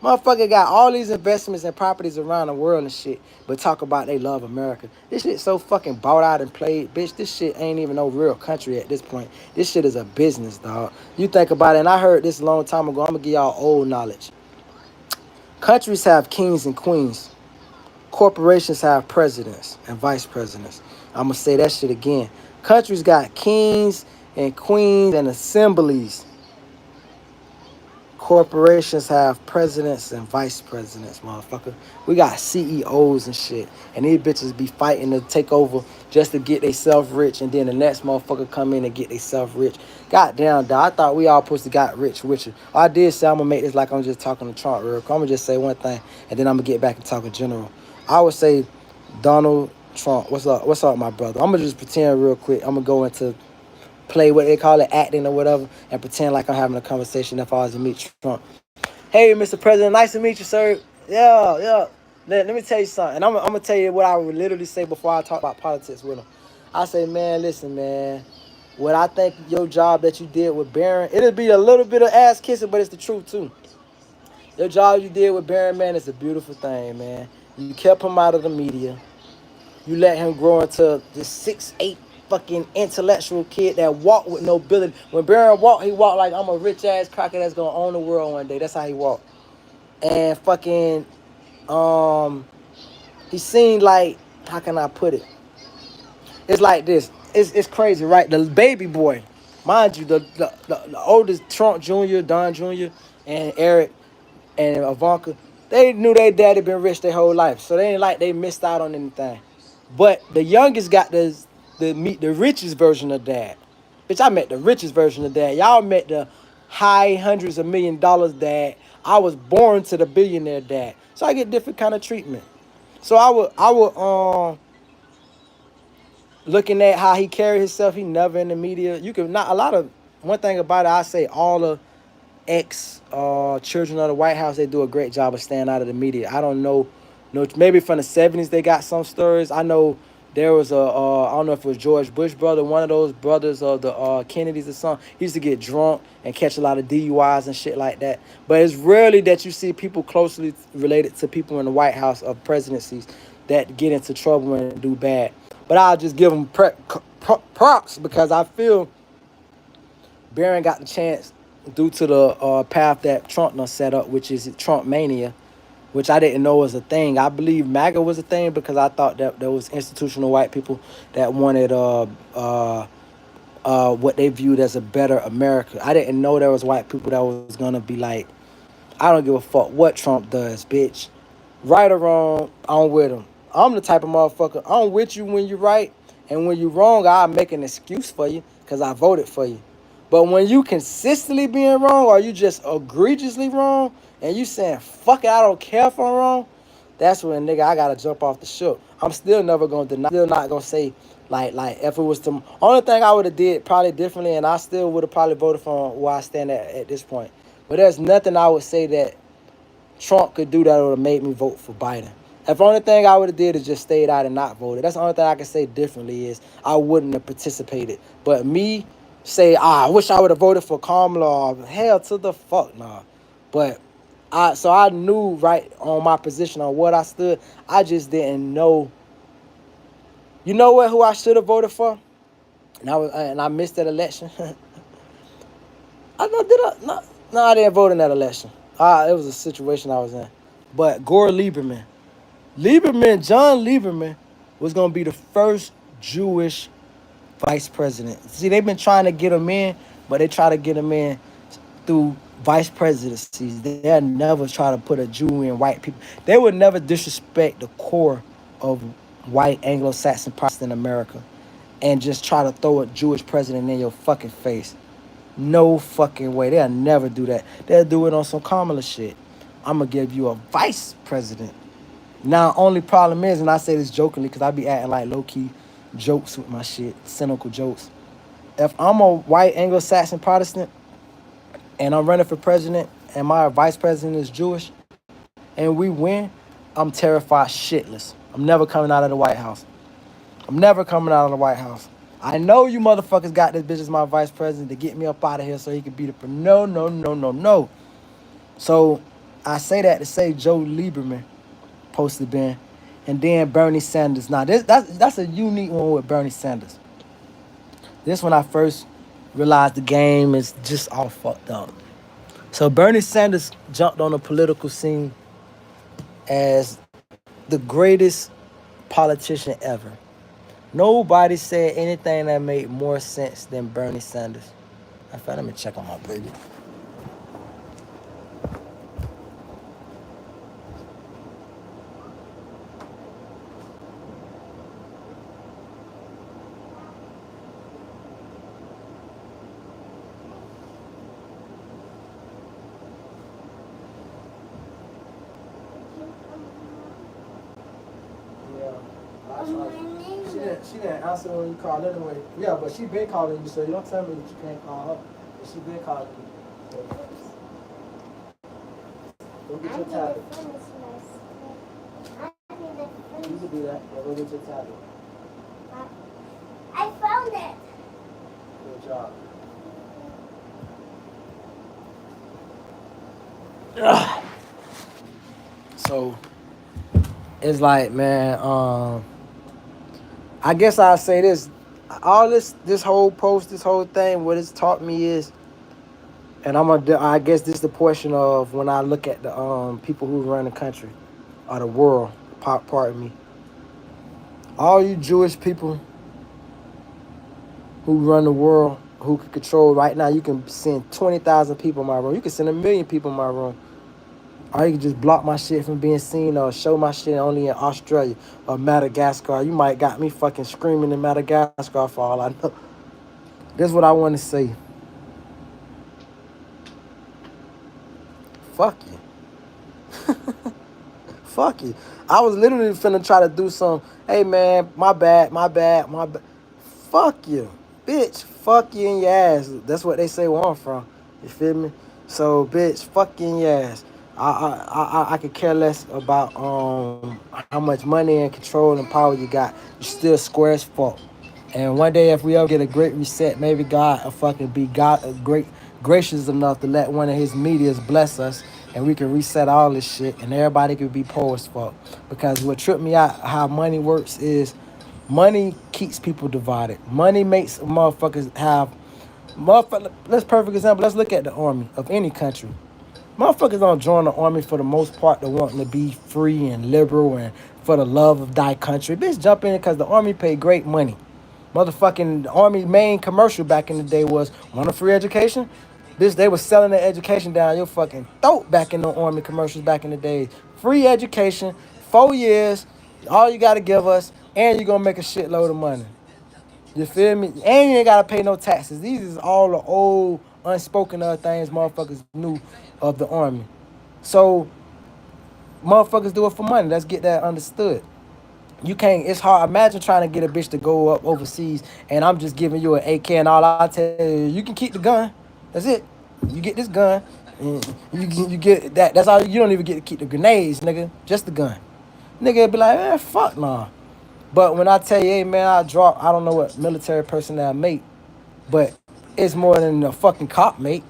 Motherfucker got all these investments and properties around the world and shit, but talk about they love America. This shit so fucking bought out and played. Bitch, this shit ain't even no real country at this point. This shit is a business, dog. You think about it, and I heard this a long time ago. I'm going to give y'all old knowledge. Countries have kings and queens. Corporations have presidents and vice presidents. I'm going to say that shit again. Countries got kings and queens and assemblies. Corporations have presidents and vice presidents, motherfucker. We got CEOs and shit. And these bitches be fighting to take over just to get themselves rich. And then the next motherfucker come in and get themselves rich. Goddamn, dog. I thought we all supposed to got rich richer. I did say I'm going to make this like I'm just talking to Trump real quick. I'm going to just say one thing. And then I'm going to get back and talk in general. I would say Donald Trump. What's up? What's up, my brother? I'm going to just pretend real quick. I'm going to go into play what they call it, acting or whatever, and pretend like I'm having a conversation if I was to meet Trump. Hey, Mr. President, nice to meet you, sir. Yeah. Let me tell you something. And I'm going to tell you what I would literally say before I talk about politics with him. I say, man, listen, man. What I think your job that you did with Barron, it'll be a little bit of ass kissing, but it's the truth, too. Your job you did with Barron, man, is a beautiful thing, man. You kept him out of the media. You let him grow into this 6'8" fucking intellectual kid that walked with no ability. When Barron walked, he walked like I'm a rich ass cracker that's gonna own the world one day. That's how he walked. And fucking he seemed like, how can I put it? It's like this. It's crazy, right? The baby boy, mind you, the oldest Trump Jr., Don Jr., and Eric and Ivanka, they knew their daddy been rich their whole life. So they ain't like they missed out on anything. But the youngest got meet the richest version of dad. Bitch, I met the richest version of dad. Y'all met the high hundreds of $1,000,000 dad. I was born to the billionaire dad. So I get different kind of treatment. So I would looking at how he carried himself, he never in the media. You could not a lot of one thing about it, I say all the ex children of the White House, they do a great job of staying out of the media. I don't know, maybe from the 70s they got some stories. I know there was I don't know if it was George Bush brother, one of those brothers of the Kennedys or something. He used to get drunk and catch a lot of DUIs and shit like that. But it's rarely that you see people closely related to people in the White House of presidencies that get into trouble and do bad. But I'll just give them props because I feel Barron got the chance due to the path that Trump done set up, which is Trump mania, which I didn't know was a thing. I believe MAGA was a thing because I thought that there was institutional white people that wanted what they viewed as a better America. I didn't know there was white people that was gonna be like, I don't give a fuck what Trump does, bitch. Right or wrong, I'm with him. I'm the type of motherfucker, I'm with you when you're right, and when you're wrong, I'll make an excuse for you because I voted for you. But when you consistently being wrong or you just egregiously wrong and you saying, fuck it, I don't care if I'm wrong, that's when nigga I gotta jump off the ship. I'm still never gonna deny. Still not gonna say like if it was the only thing I would have did probably differently, and I still would have probably voted for where I stand at this point. But there's nothing I would say that Trump could do that would have made me vote for Biden. If the only thing I would have did is just stayed out and not voted. That's the only thing I can say differently is I wouldn't have participated. But me say, I wish I would have voted for Kamala. Hell to the fuck nah. But I knew right on my position on what I stood. I just didn't know. You know what? Who I should have voted for? And I missed that election. I know did I no I didn't vote in that election. It was a situation I was in. But Gore Lieberman. John Lieberman was gonna be the first Jewish vice president. See, they've been trying to get him in, but they try to get him in through vice presidencies. They'll never try to put a Jew in white people. They would never disrespect the core of white Anglo-Saxon Protestant America and just try to throw a Jewish president in your fucking face. No fucking way. They'll never do that. They'll do it on some Kamala shit. I'm gonna give you a vice president. Now, only problem is, and I say this jokingly because I be acting like low-key jokes with my shit, cynical jokes. If I'm a white Anglo-Saxon Protestant and I'm running for president and my vice president is Jewish and we win, I'm terrified shitless. I'm never coming out of the White House. I'm never coming out of the White House. I know you motherfuckers got this bitch as my vice president to get me up out of here so he can beat it. No, no, no, no, no. So I say that to say Joe Lieberman posted been, and then Bernie Sanders. Now that's a unique one with Bernie Sanders. This when I first realized the game is just all fucked up. So Bernie Sanders jumped on the political scene as the greatest politician ever. Nobody said anything that made more sense than Bernie Sanders. In fact, let me check on my baby. She didn't answer when you called anyway. Yeah, but she been calling you, so you don't tell me that you can't call her. But she been calling you. Go get your tablet. You can do that. Yeah, go get your tablet. I found it. Good job. Ugh. So it's like, man, I guess I'll say this. All this whole post, this whole thing, what it's taught me is, and I guess this is the portion of when I look at the people who run the country or the world, pardon me. All you Jewish people who run the world, who can control right now, you can send 20,000 people in my room. You can send 1,000,000 people in my room. Or you can just block my shit from being seen or show my shit only in Australia or Madagascar. You might got me fucking screaming in Madagascar for all I know. This is what I want to say. Fuck you. Fuck you. I was literally finna try to do some, hey man, my bad. Fuck you. Bitch, fuck you in your ass. That's what they say where I'm from. You feel me? So, bitch, fuck you in your ass. I could care less about how much money and control and power you got. You still square as fuck. And one day, if we ever get a great reset, maybe God will fucking be gracious enough to let one of his medias bless us, and we can reset all this shit, and everybody could be poor as fuck. Because what tripped me out how money works is money keeps people divided. Money makes motherfuckers have Let's perfect example. Let's look at the army of any country. Motherfuckers don't join the army for the most part to wanting to be free and liberal and for the love of thy country. Bitch, jump in because the army pay great money. Motherfucking the army main commercial back in the day was, want a free education? Bitch, they was selling their education down your fucking throat back in the army commercials back in the day. Free education, 4 years, all you got to give us, and you're going to make a shitload of money. You feel me? And you ain't got to pay no taxes. These is all the old unspoken things motherfuckers knew of the army. So motherfuckers do it for money. Let's get that understood. You can't. It's hard. Imagine trying to get a bitch to go up overseas, and I'm just giving you an AK, and all I tell you can keep the gun. That's it. You get this gun, and you get that. That's all. You don't even get to keep the grenades, nigga. Just the gun. Nigga be like, fuck nah. But when I tell you, hey man, I don't know what military personnel make, but it's more than a fucking cop make.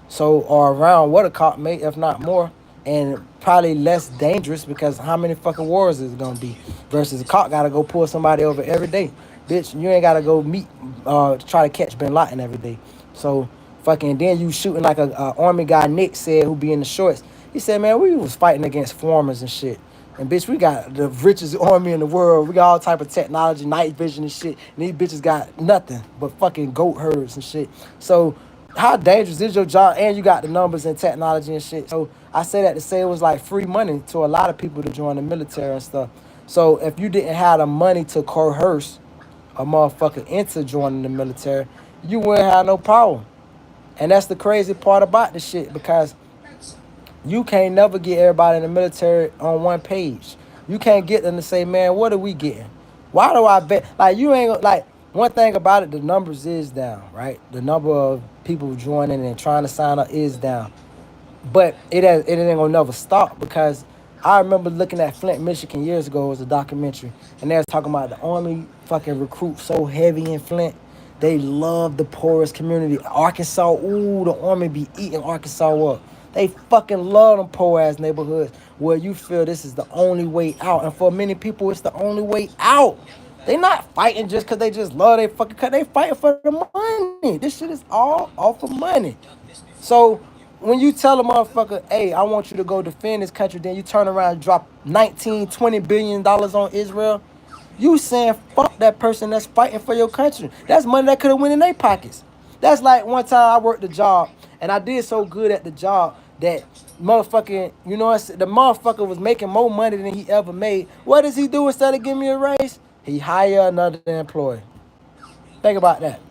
So, or around what a cop make, if not more, and probably less dangerous because how many fucking wars is it gonna be? Versus a cop gotta go pull somebody over every day, bitch. You ain't gotta go meet, try to catch Bin Laden every day. So, fucking then you shooting like a army guy Nick said who be in the shorts. He said, man, we was fighting against farmers and shit. And bitch, we got the richest army in the world. We got all type of technology, night vision and shit. And these bitches got nothing but fucking goat herds and shit. So how dangerous is your job? And you got the numbers and technology and shit. So I say that to say it was like free money to a lot of people to join the military and stuff. So if you didn't have the money to coerce a motherfucker into joining the military, you wouldn't have no problem. And that's the crazy part about this shit because you can't never get everybody in the military on one page. You can't get them to say, man, what are we getting? Why do I bet? Like, you ain't, like, one thing about it, the numbers is down, right? The number of people joining and trying to sign up is down. But it ain't gonna never stop because I remember looking at Flint, Michigan years ago. It was a documentary, and they was talking about the army fucking recruit so heavy in Flint. They love the poorest community. Arkansas, ooh, the army be eating Arkansas up. They fucking love them poor ass neighborhoods where you feel this is the only way out, and for many people, it's the only way out. They not fighting just because they just love their fucking cut. They fighting for the money. This shit is all off of money. So when you tell a motherfucker, hey, I want you to go defend this country, then you turn around and drop 19, $20 billion on Israel, you saying fuck that person that's fighting for your country. That's money that could have went in their pockets. That's like one time I worked a job and I did so good at the job that motherfucking, you know, the motherfucker was making more money than he ever made. What does he do instead of giving me a raise? He hire another employee. Think about that.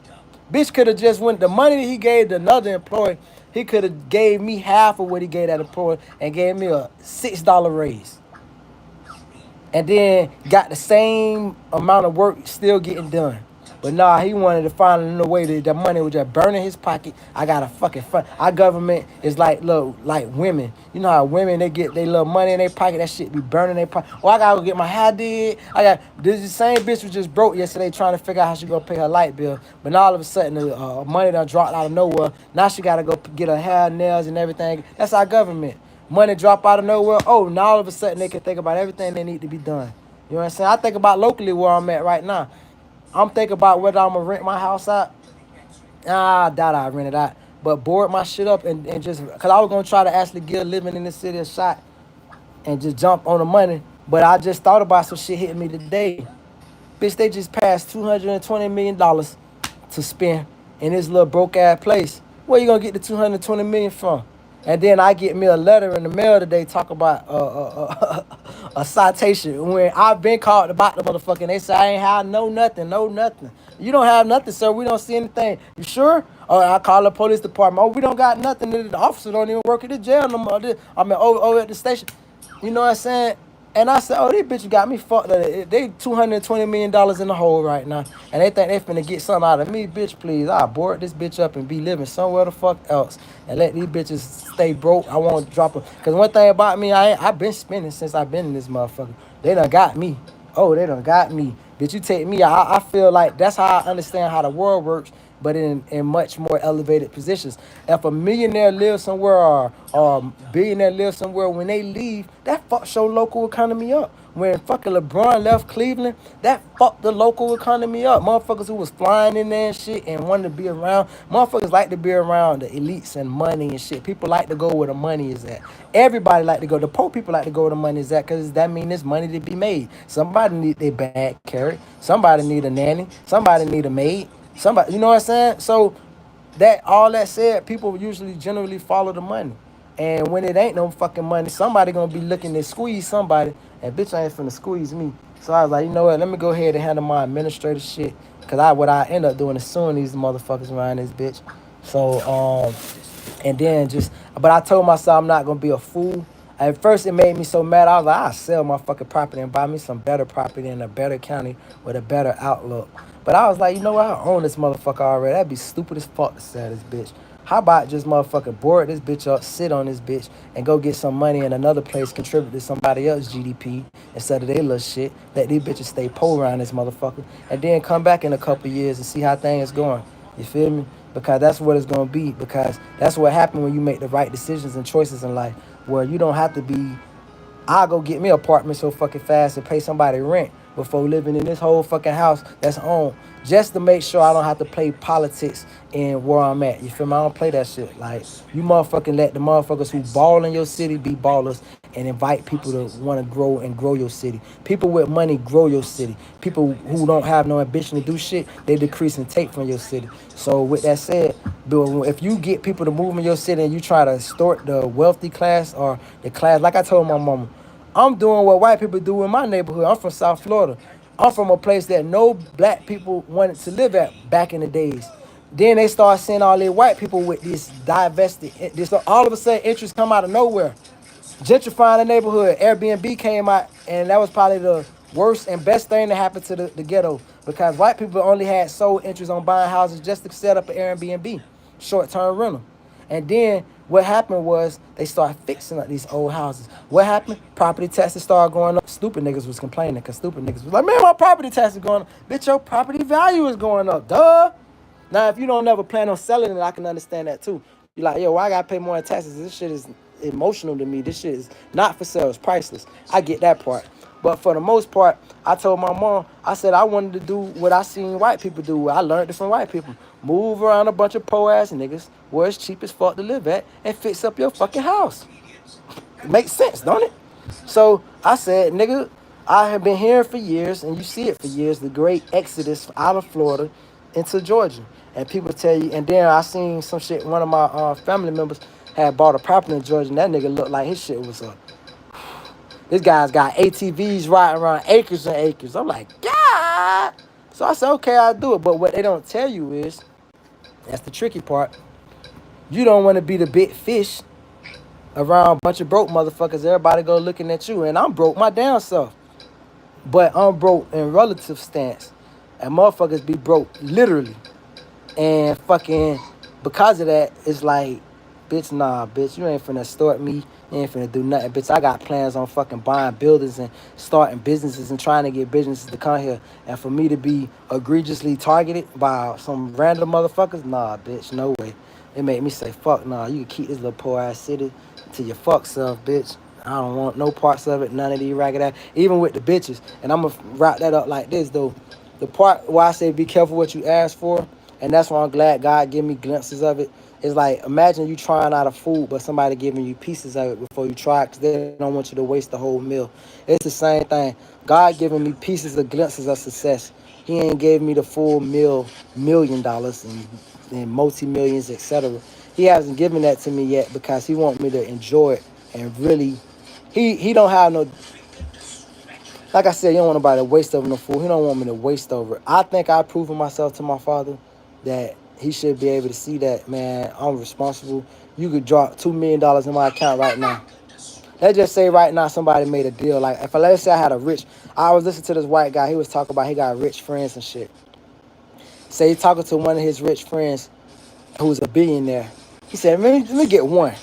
Bitch could have just went the money that he gave to another employee. He could have gave me half of what he gave that employee and gave me a $6 raise. And then got the same amount of work still getting done. But nah, he wanted to find a way that the money was just burning his pocket. I got a fucking fun. Our government is like, look, like women. You know how women, they get their little money in their pocket, that shit be burning their pocket. Oh, I gotta go get my hair did. This the same bitch was just broke yesterday trying to figure out how she gonna pay her light bill. But now all of a sudden, the money done dropped out of nowhere. Now she gotta go get her hair, nails, and everything. That's our government. Money drop out of nowhere. Oh, now all of a sudden they can think about everything they need to be done. You know what I'm saying? I think about locally where I'm at right now. I'm thinking about whether I'm gonna rent my house out. I doubt I rent it out. But board my shit up and just cause I was gonna try to actually give living in the city a shot and just jump on the money. But I just thought about some shit hitting me today. Bitch, they just passed $220 million to spend in this little broke ass place. Where you gonna get the $220 million from? And then I get me a letter in the mail today talk about a citation when I've been called about the motherfucker. And they say I ain't have no nothing. You don't have nothing, sir. We don't see anything. You sure? Or I call the police department. Oh, we don't got nothing. The officer don't even work at the jail no more. I mean, over at the station. You know what I'm saying? And I said, oh, these bitches got me fucked up. They $220 million in the hole right now. And they think they finna get something out of me. Bitch, please. I'll board this bitch up and be living somewhere the fuck else. And let these bitches stay broke. I won't drop them. Because one thing about me, I've been spending since I've been in this motherfucker. They done got me. Oh, they done got me. Bitch, you take me. I feel like that's how I understand how the world works, but in much more elevated positions. If a millionaire lives somewhere or a billionaire lives somewhere, when they leave, that fucks your local economy up. When fucking LeBron left Cleveland, that fucked the local economy up. Motherfuckers who was flying in there and shit and wanted to be around. Motherfuckers like to be around the elites and money and shit. People like to go where the money is at. Everybody like to go. The poor people like to go where the money is at because that means there's money to be made. Somebody need their bag carried. Somebody need a nanny. Somebody need a maid. Somebody, you know what I'm saying? So that all that said, people usually generally follow the money. And when it ain't no fucking money, somebody gonna be looking to squeeze somebody, and bitch ain't finna squeeze me. So I was like, you know what? Let me go ahead and handle my administrative shit, cause what I end up doing is suing these motherfuckers around this bitch. So and then but I told myself I'm not gonna be a fool. At first, it made me so mad. I was like, I'll sell my fucking property and buy me some better property in a better county with a better outlook. But I was like, you know what? I own this motherfucker already. That'd be stupid as fuck to sell this bitch. How about just motherfucking board this bitch up, sit on this bitch, and go get some money in another place, contribute to somebody else's GDP instead of their little shit. Let these bitches stay poor around this motherfucker, and then come back in a couple years and see how things going. You feel me? Because that's what it's gonna be. Because that's what happened when you make the right decisions and choices in life, where you don't have to be, I'll go get me an apartment so fucking fast and pay somebody rent before living in this whole fucking house that's owned, just to make sure I don't have to play politics in where I'm at. You feel me? I don't play that shit. Like, you motherfucking let the motherfuckers who ball in your city be ballers and invite people to want to grow and grow your city. People with money grow your city. People who don't have no ambition to do shit, they decrease and take from your city. So with that said, Bill, if you get people to move in your city and you try to extort the wealthy class or the class, like I told my mama, I'm doing what white people do in my neighborhood. I'm from South Florida. I'm from a place that no black people wanted to live at back in the days. Then they start seeing all these white people with this divested, this all of a sudden interest come out of nowhere. Gentrifying the neighborhood. Airbnb came out, and that was probably the worst and best thing that happened to the ghetto, because white people only had sole interest on buying houses just to set up an Airbnb, short-term rental. And then what happened was they started fixing up these old houses. What happened? Property taxes started going up. Stupid niggas was complaining because stupid niggas was like, man, my property taxes going up. Bitch, your property value is going up. Duh. Now, if you don't ever plan on selling it, I can understand that too. You're like, yo, why I gotta pay more in taxes? This shit is emotional to me. This shit is not for sale. It's priceless. I get that part. But for the most part, I told my mom, I said I wanted to do what I seen white people do. I learned it from white people. Move around a bunch of po-ass niggas where it's cheap as fuck to live at and fix up your fucking house. It makes sense, don't it? So I said, nigga, I have been here for years, and you see it for years, the great exodus out of Florida into Georgia. And people tell you, and then I seen some shit, one of my family members had bought a property in Georgia, and that nigga looked like his shit was a, this guy's got ATVs riding around acres and acres. I'm like, God. So I said, okay, I'll do it. But what they don't tell you is, that's the tricky part, you don't want to be the big fish around a bunch of broke motherfuckers. Everybody go looking at you, and I'm broke my damn self. But I'm broke in relative stance. And motherfuckers be broke literally. And fucking because of that, it's like, bitch, nah, bitch, you ain't finna extort me. You ain't finna do nothing, bitch. I got plans on fucking buying buildings and starting businesses and trying to get businesses to come here. And for me to be egregiously targeted by some random motherfuckers, nah, bitch, no way. It made me say, fuck, nah, you can keep this little poor ass city to your fuck self, bitch. I don't want no parts of it, none of these ragged ass, even with the bitches. And I'm gonna wrap that up like this, though. The part where I say be careful what you ask for, and that's why I'm glad God gave me glimpses of it. It's like, imagine you trying out a food, but somebody giving you pieces of it before you try it, because they don't want you to waste the whole meal. It's the same thing. God giving me pieces of glimpses of success. He ain't gave me the full meal, $1 million and multi-millions, etc. He hasn't given that to me yet because he wants me to enjoy it and really, he don't have no, like I said, you don't want nobody to waste over no food. He don't want me to waste over it. I think I've proven myself to my father that he should be able to see that, man, I'm responsible. You could drop $2 million in my account right now. Let's just say right now somebody made a deal. Like, if let's say I had a rich, I was listening to this white guy. He was talking about he got rich friends and shit. Say he's talking to one of his rich friends who's a billionaire. He said, let me get one.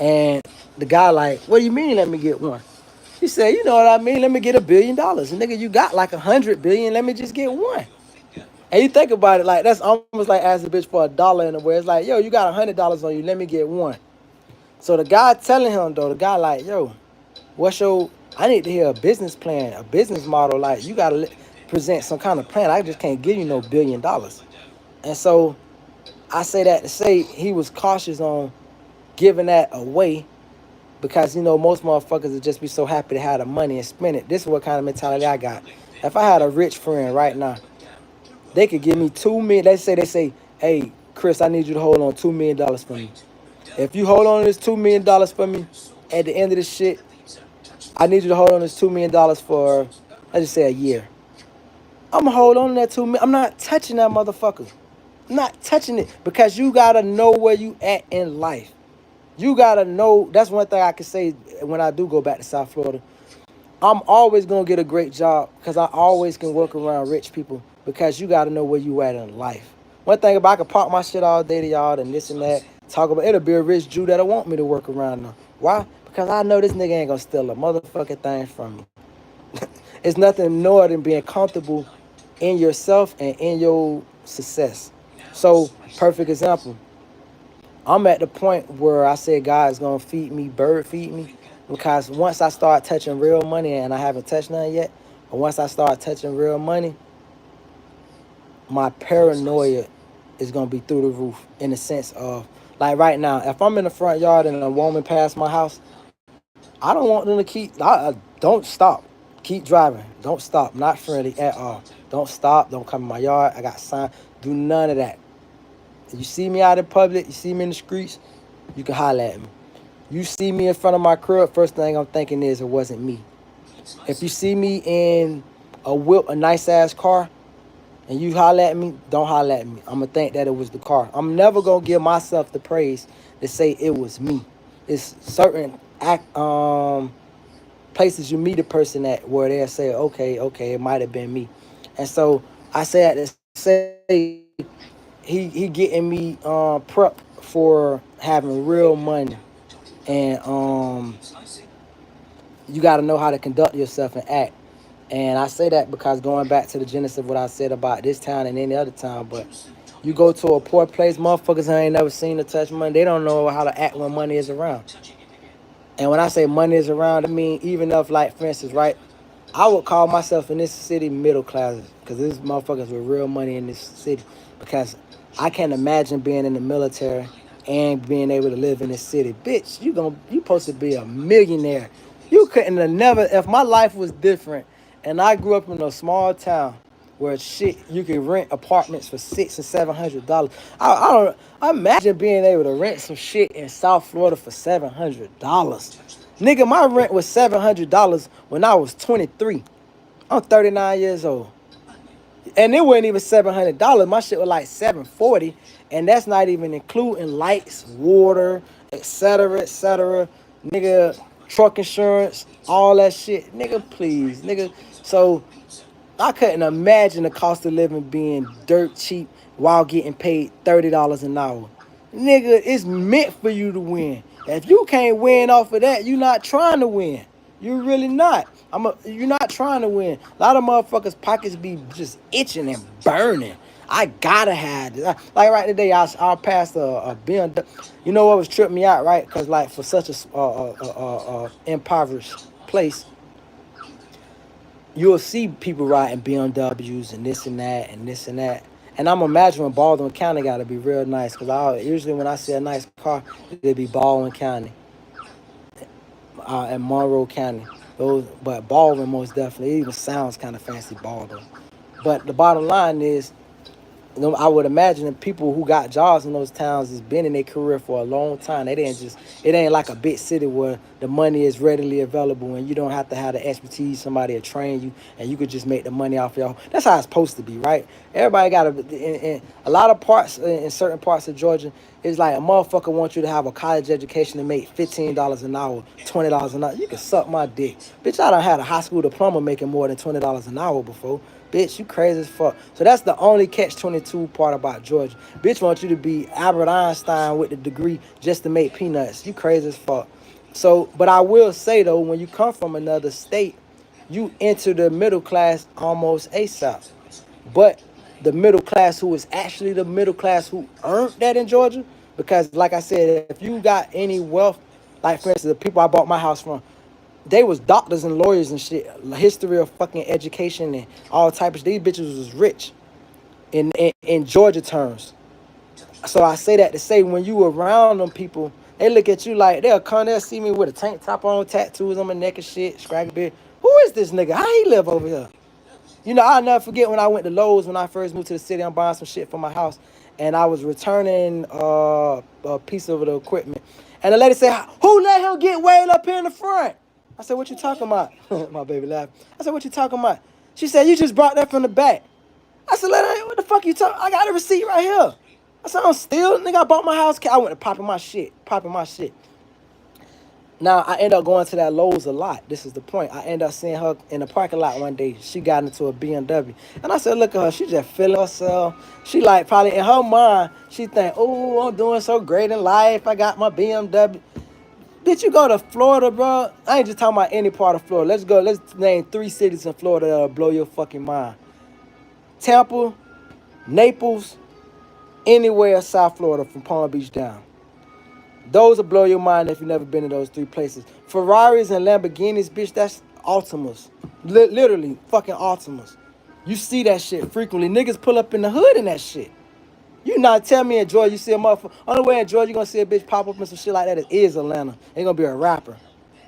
And the guy like, what do you mean let me get one? He said, you know what I mean? Let me get $1 billion. And nigga, you got like 100 billion. Let me just get one. And you think about it, like, that's almost like asking a bitch for $1 in a way. It's like, yo, you got $100 on you. Let me get one. So the guy telling him, though, the guy like, yo, what's your, I need to hear a business plan, a business model. Like, you got to present some kind of plan. I just can't give you no $1 billion. And so I say that to say he was cautious on giving that away, because, you know, most motherfuckers would just be so happy to have the money and spend it. This is what kind of mentality I got. If I had a rich friend right now, they could give me $2 million. They say, hey, Chris, I need you to hold on $2 million for me. If you hold on to this $2 million for me, at the end of this shit, I need you to hold on to this $2 million for, let's just say, a year. I'm going to hold on to that $2 million. I'm not touching that motherfucker. I'm not touching it, because you got to know where you at in life. You gotta know. That's one thing I can say when I do go back to South Florida. I'm always gonna get a great job because I always can work around rich people because you gotta know where you at in life. One thing about I can park my shit all day to y'all and this and that. Talk about it'll be a rich Jew that'll want me to work around them. Why? Because I know this nigga ain't gonna steal a motherfucking thing from me. It's nothing more than being comfortable in yourself and in your success. So, perfect example. I'm at the point where I said God is gonna feed me, bird feed me, because once I start touching real money, and I haven't touched none yet, but once I start touching real money, my paranoia is gonna be through the roof in the sense of like right now, if I'm in the front yard and a woman passed my house, I don't want them to don't stop. Keep driving. Don't stop. Not friendly at all. Don't stop. Don't come in my yard. I got sign. Do none of that. If you see me out in public, you see me in the streets, you can holler at me. You see me in front of my crib, first thing I'm thinking is it wasn't me. If you see me in a whip, a nice ass car, and you holler at me, don't holler at me. I'm gonna think that it was the car. I'm never gonna give myself the praise to say it was me. It's certain places you meet a person at where they'll say, okay, it might have been me. And so I say that to say he getting me prep for having real money. And you got to know how to conduct yourself and act. And I say that because going back to the genesis of what I said about this town and any other town, but you go to a poor place, motherfuckers ain't never seen to touch money. They don't know how to act when money is around. And when I say money is around, I mean even if, like, for instance, right, I would call myself in this city middle class because there's motherfuckers with real money in this city. Because I can't imagine being in the military and being able to live in this city. Bitch, you supposed to be a millionaire. You couldn't have never. If my life was different, and I grew up in a small town where shit you can rent apartments for $600 and $700. I don't. I imagine being able to rent some shit in South Florida for $700. Nigga, my rent was $700 when I was 23. I'm 39 years old. And it wasn't even $700. My shit was like $740. And that's not even including lights, water, etc., etc. Nigga, truck insurance, all that shit. Nigga, please. Nigga. So I couldn't imagine the cost of living being dirt cheap while getting paid $30 an hour. Nigga, it's meant for you to win. If you can't win off of that, you're not trying to win. You really not. You're not trying to win. A lot of motherfuckers' pockets be just itching and burning. I gotta have this. Like right today, I passed a BMW. You know what was tripping me out, right? Because like for such a impoverished place, you'll see people riding BMWs and this and that and this and that. And I'm imagining Baldwin County got to be real nice because I usually when I see a nice car, it'd be Baldwin County and Monroe County. Those, but Baldwin most definitely. It even sounds kind of fancy, Baldwin. But the bottom line is, you know, I would imagine that people who got jobs in those towns has been in their career for a long time. They didn't just, it ain't like a big city where the money is readily available and you don't have to have the expertise, somebody to train you, and you could just make the money off your. That's how it's supposed to be, right? Everybody got in a lot of parts, in certain parts of Georgia, it's like a motherfucker wants you to have a college education and make $15 an hour, $20 an hour. You can suck my dick. Bitch, I done had a high school diploma making more than $20 an hour before. Bitch, you crazy as fuck. So that's the only catch-22 part about Georgia. Bitch want you to be Albert Einstein with the degree just to make peanuts. You crazy as fuck. So, but I will say though, when you come from another state, you enter the middle class almost ASAP. But the middle class who is actually the middle class who earned that in Georgia, because like I said, if you got any wealth, like for instance, the people I bought my house from, they was doctors and lawyers and shit. History of fucking education and all types of. These bitches was rich in Georgia terms. So I say that to say when you around them people, they look at you like they'll see me with a tank top on, tattoos on my neck and shit, scraggly beard. Who is this nigga? How he live over here? You know, I'll never forget when I went to Lowe's when I first moved to the city. I'm buying some shit for my house, and I was returning a piece of the equipment, and the lady said, "Who let him get way up here in the front?" I said, "What you talking about?" My baby laughed. I said, "What you talking about?" She said, "You just brought that from the back." I said, "What the fuck you talking? I got a receipt right here." I said, I'm still, nigga, I bought my house. I went to popping my shit. Now, I end up going to that Lowe's a lot. This is the point. I end up seeing her in the parking lot one day. She got into a BMW. And I said, look at her. She just feeling herself. She like, probably in her mind, she think, oh, I'm doing so great in life. I got my BMW. Bitch, you go to Florida, bro. I ain't just talking about any part of Florida. Let's go. Let's name 3 cities in Florida that'll blow your fucking mind. Tampa, Naples, anywhere South Florida from Palm Beach down. Those will blow your mind if you've never been to those 3 places. Ferraris and Lamborghinis, bitch, that's Altimas. Literally, fucking Altimas. You see that shit frequently. Niggas pull up in the hood in that shit. You not tell me in Georgia you see a motherfucker. Only way in Georgia you gonna see a bitch pop up in some shit like that is Atlanta. Ain't gonna be a rapper.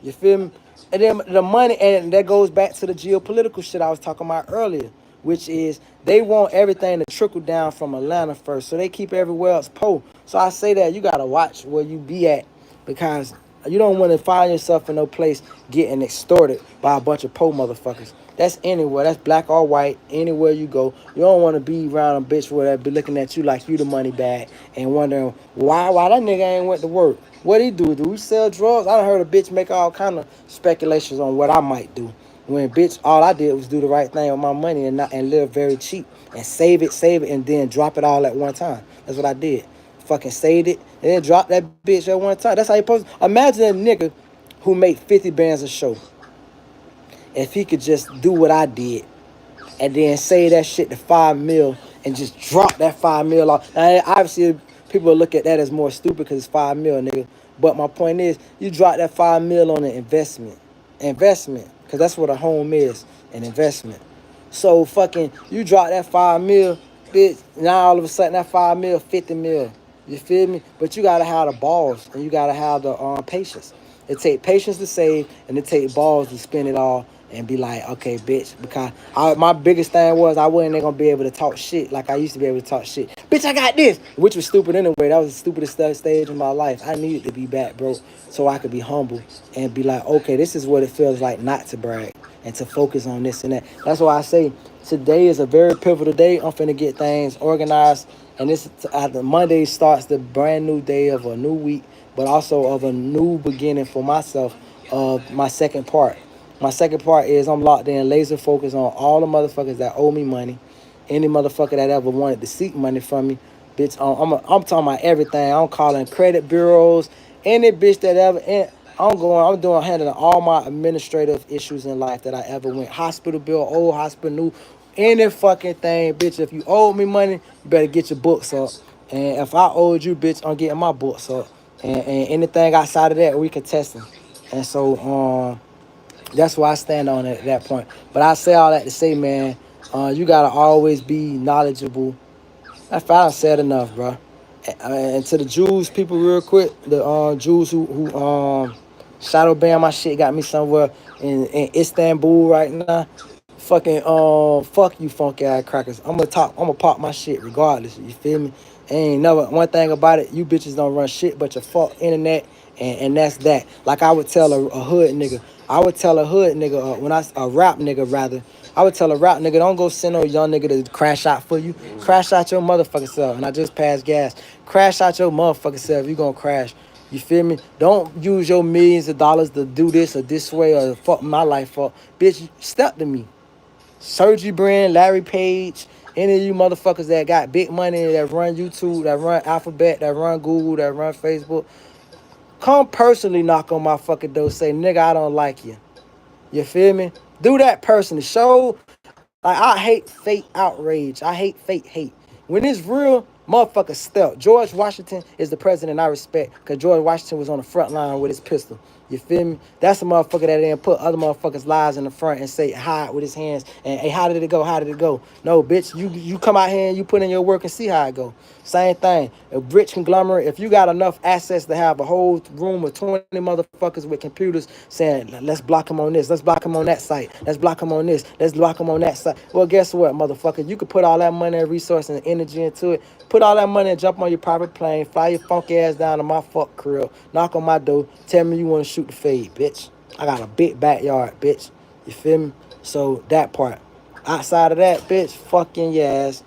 You feel me? And then the money, and that goes back to the geopolitical shit I was talking about earlier, which is they want everything to trickle down from Atlanta first, so they keep everywhere else poor. So I say that you gotta watch where you be at, because you don't want to find yourself in no place getting extorted by a bunch of poor motherfuckers. That's anywhere. That's black or white. Anywhere you go, you don't want to be around a bitch where they be looking at you like you the money bag and wondering why that nigga ain't went to work. What he do? Do we sell drugs? I done heard a bitch make all kind of speculations on what I might do. When bitch, all I did was do the right thing with my money and live very cheap and save it, and then drop it all at one time. That's what I did. Fucking saved it and then drop that bitch at one time. That's how you supposed to. Imagine a nigga who make 50 bands a show. If he could just do what I did and then say that shit to 5 mil and just drop that 5 mil off. Now, obviously, people look at that as more stupid because it's 5 mil, nigga. But my point is, you drop that 5 mil on an investment. Because that's what a home is, an investment. So fucking, you drop that 5 mil, bitch, now all of a sudden that 5 mil, 50 mil. You feel me? But you gotta have the balls and you gotta have the patience. It take patience to save and it take balls to spend it all and be like, okay, bitch, because my biggest thing was I wasn't gonna be able to talk shit like I used to be able to talk shit. Bitch, I got this, which was stupid anyway. That was the stupidest stage in my life. I needed to be back broke so I could be humble and be like, okay, this is what it feels like not to brag and to focus on this and that. That's why I say today is a very pivotal day. I'm finna get things organized, and this Monday starts the brand new day of a new week, but also of a new beginning for myself of my second part. My second part is I'm locked in, laser focused on all the motherfuckers that owe me money. Any motherfucker that ever wanted to seek money from me, bitch. I'm talking about everything. I'm calling credit bureaus, any bitch that ever. I'm doing handling all my administrative issues in life that I ever went. Hospital bill, old hospital, new, any fucking thing, bitch. If you owe me money, you better get your books up. And if I owed you, bitch, I'm getting my books up. And anything outside of that, we can test them. And so, that's why I stand on it at that point. But I say all that to say, man, you gotta always be knowledgeable. I finally said enough, bro. And to the Jews people, real quick, the Jews who shadow ban my shit, got me somewhere in Istanbul right now. Fucking fuck you, funky ass crackers. I'm gonna pop my shit regardless. You feel me? Ain't never one thing about it. You bitches don't run shit but your fuck internet, and that's that. Like I would tell a hood nigga. I would tell a hood nigga a rap nigga rather. I would tell a rap nigga, don't go send no young nigga to crash out for you. Crash out your motherfucking self. And I just passed gas. Crash out your motherfucking self. You gonna crash. You feel me? Don't use your millions of dollars to do this or this way or fuck my life up. Bitch, step to me. Sergi Brand, Larry Page, any of you motherfuckers that got big money, that run YouTube, that run Alphabet, that run Google, that run Facebook, come personally knock on my fucking door, say, nigga, I don't like you. You feel me? Do that personally. Show, like, I hate fake outrage. I hate fake hate. When it's real, motherfuckers stealth. George Washington is the president I respect because George Washington was on the front line with his pistol. You feel me? That's a motherfucker that didn't put other motherfuckers' lives in the front and say hide with his hands and hey, how did it go? How did it go? No, bitch, you come out here and you put in your work and see how it go. Same thing. A rich conglomerate, if you got enough assets to have a whole room of 20 motherfuckers with computers saying, let's block him on this, let's block him on that site, let's block him on this, let's block him on that site. Well, guess what, motherfucker? You could put all that money and resource and energy into it. Put all that money and jump on your private plane, fly your funky ass down to my fuck crib, knock on my door, tell me you want to shoot the fade, bitch. I got a big backyard, bitch. You feel me? So that part. Outside of that, bitch, fucking your ass.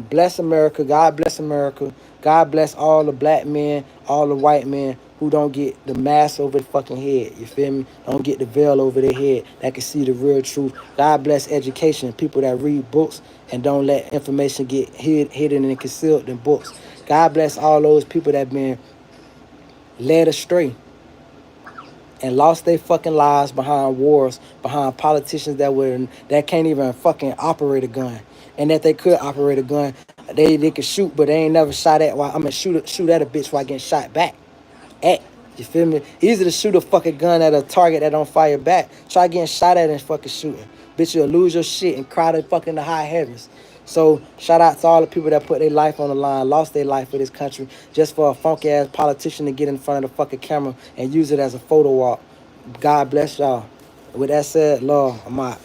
Bless America. God bless America. God bless all the black men, all the white men who don't get the mask over the fucking head. You feel me? Don't get the veil over their head that can see the real truth. God bless education. People that read books and don't let information get hidden and concealed in books. God bless all those people that been led astray and lost their fucking lives behind wars, behind politicians that can't even fucking operate a gun, and that they could operate a gun, they could shoot, but they ain't never shot at. While I'm gonna shoot at a bitch while getting shot back. At you feel me? Easy to shoot a fucking gun at a target that don't fire back. Try getting shot at and fucking shooting. Bitch, you'll lose your shit and cry to fucking the high heavens. So shout out to all the people that put their life on the line, lost their life for this country, just for a funky ass politician to get in front of the fucking camera and use it as a photo walk. God bless y'all. With that said, Lord, I'm out.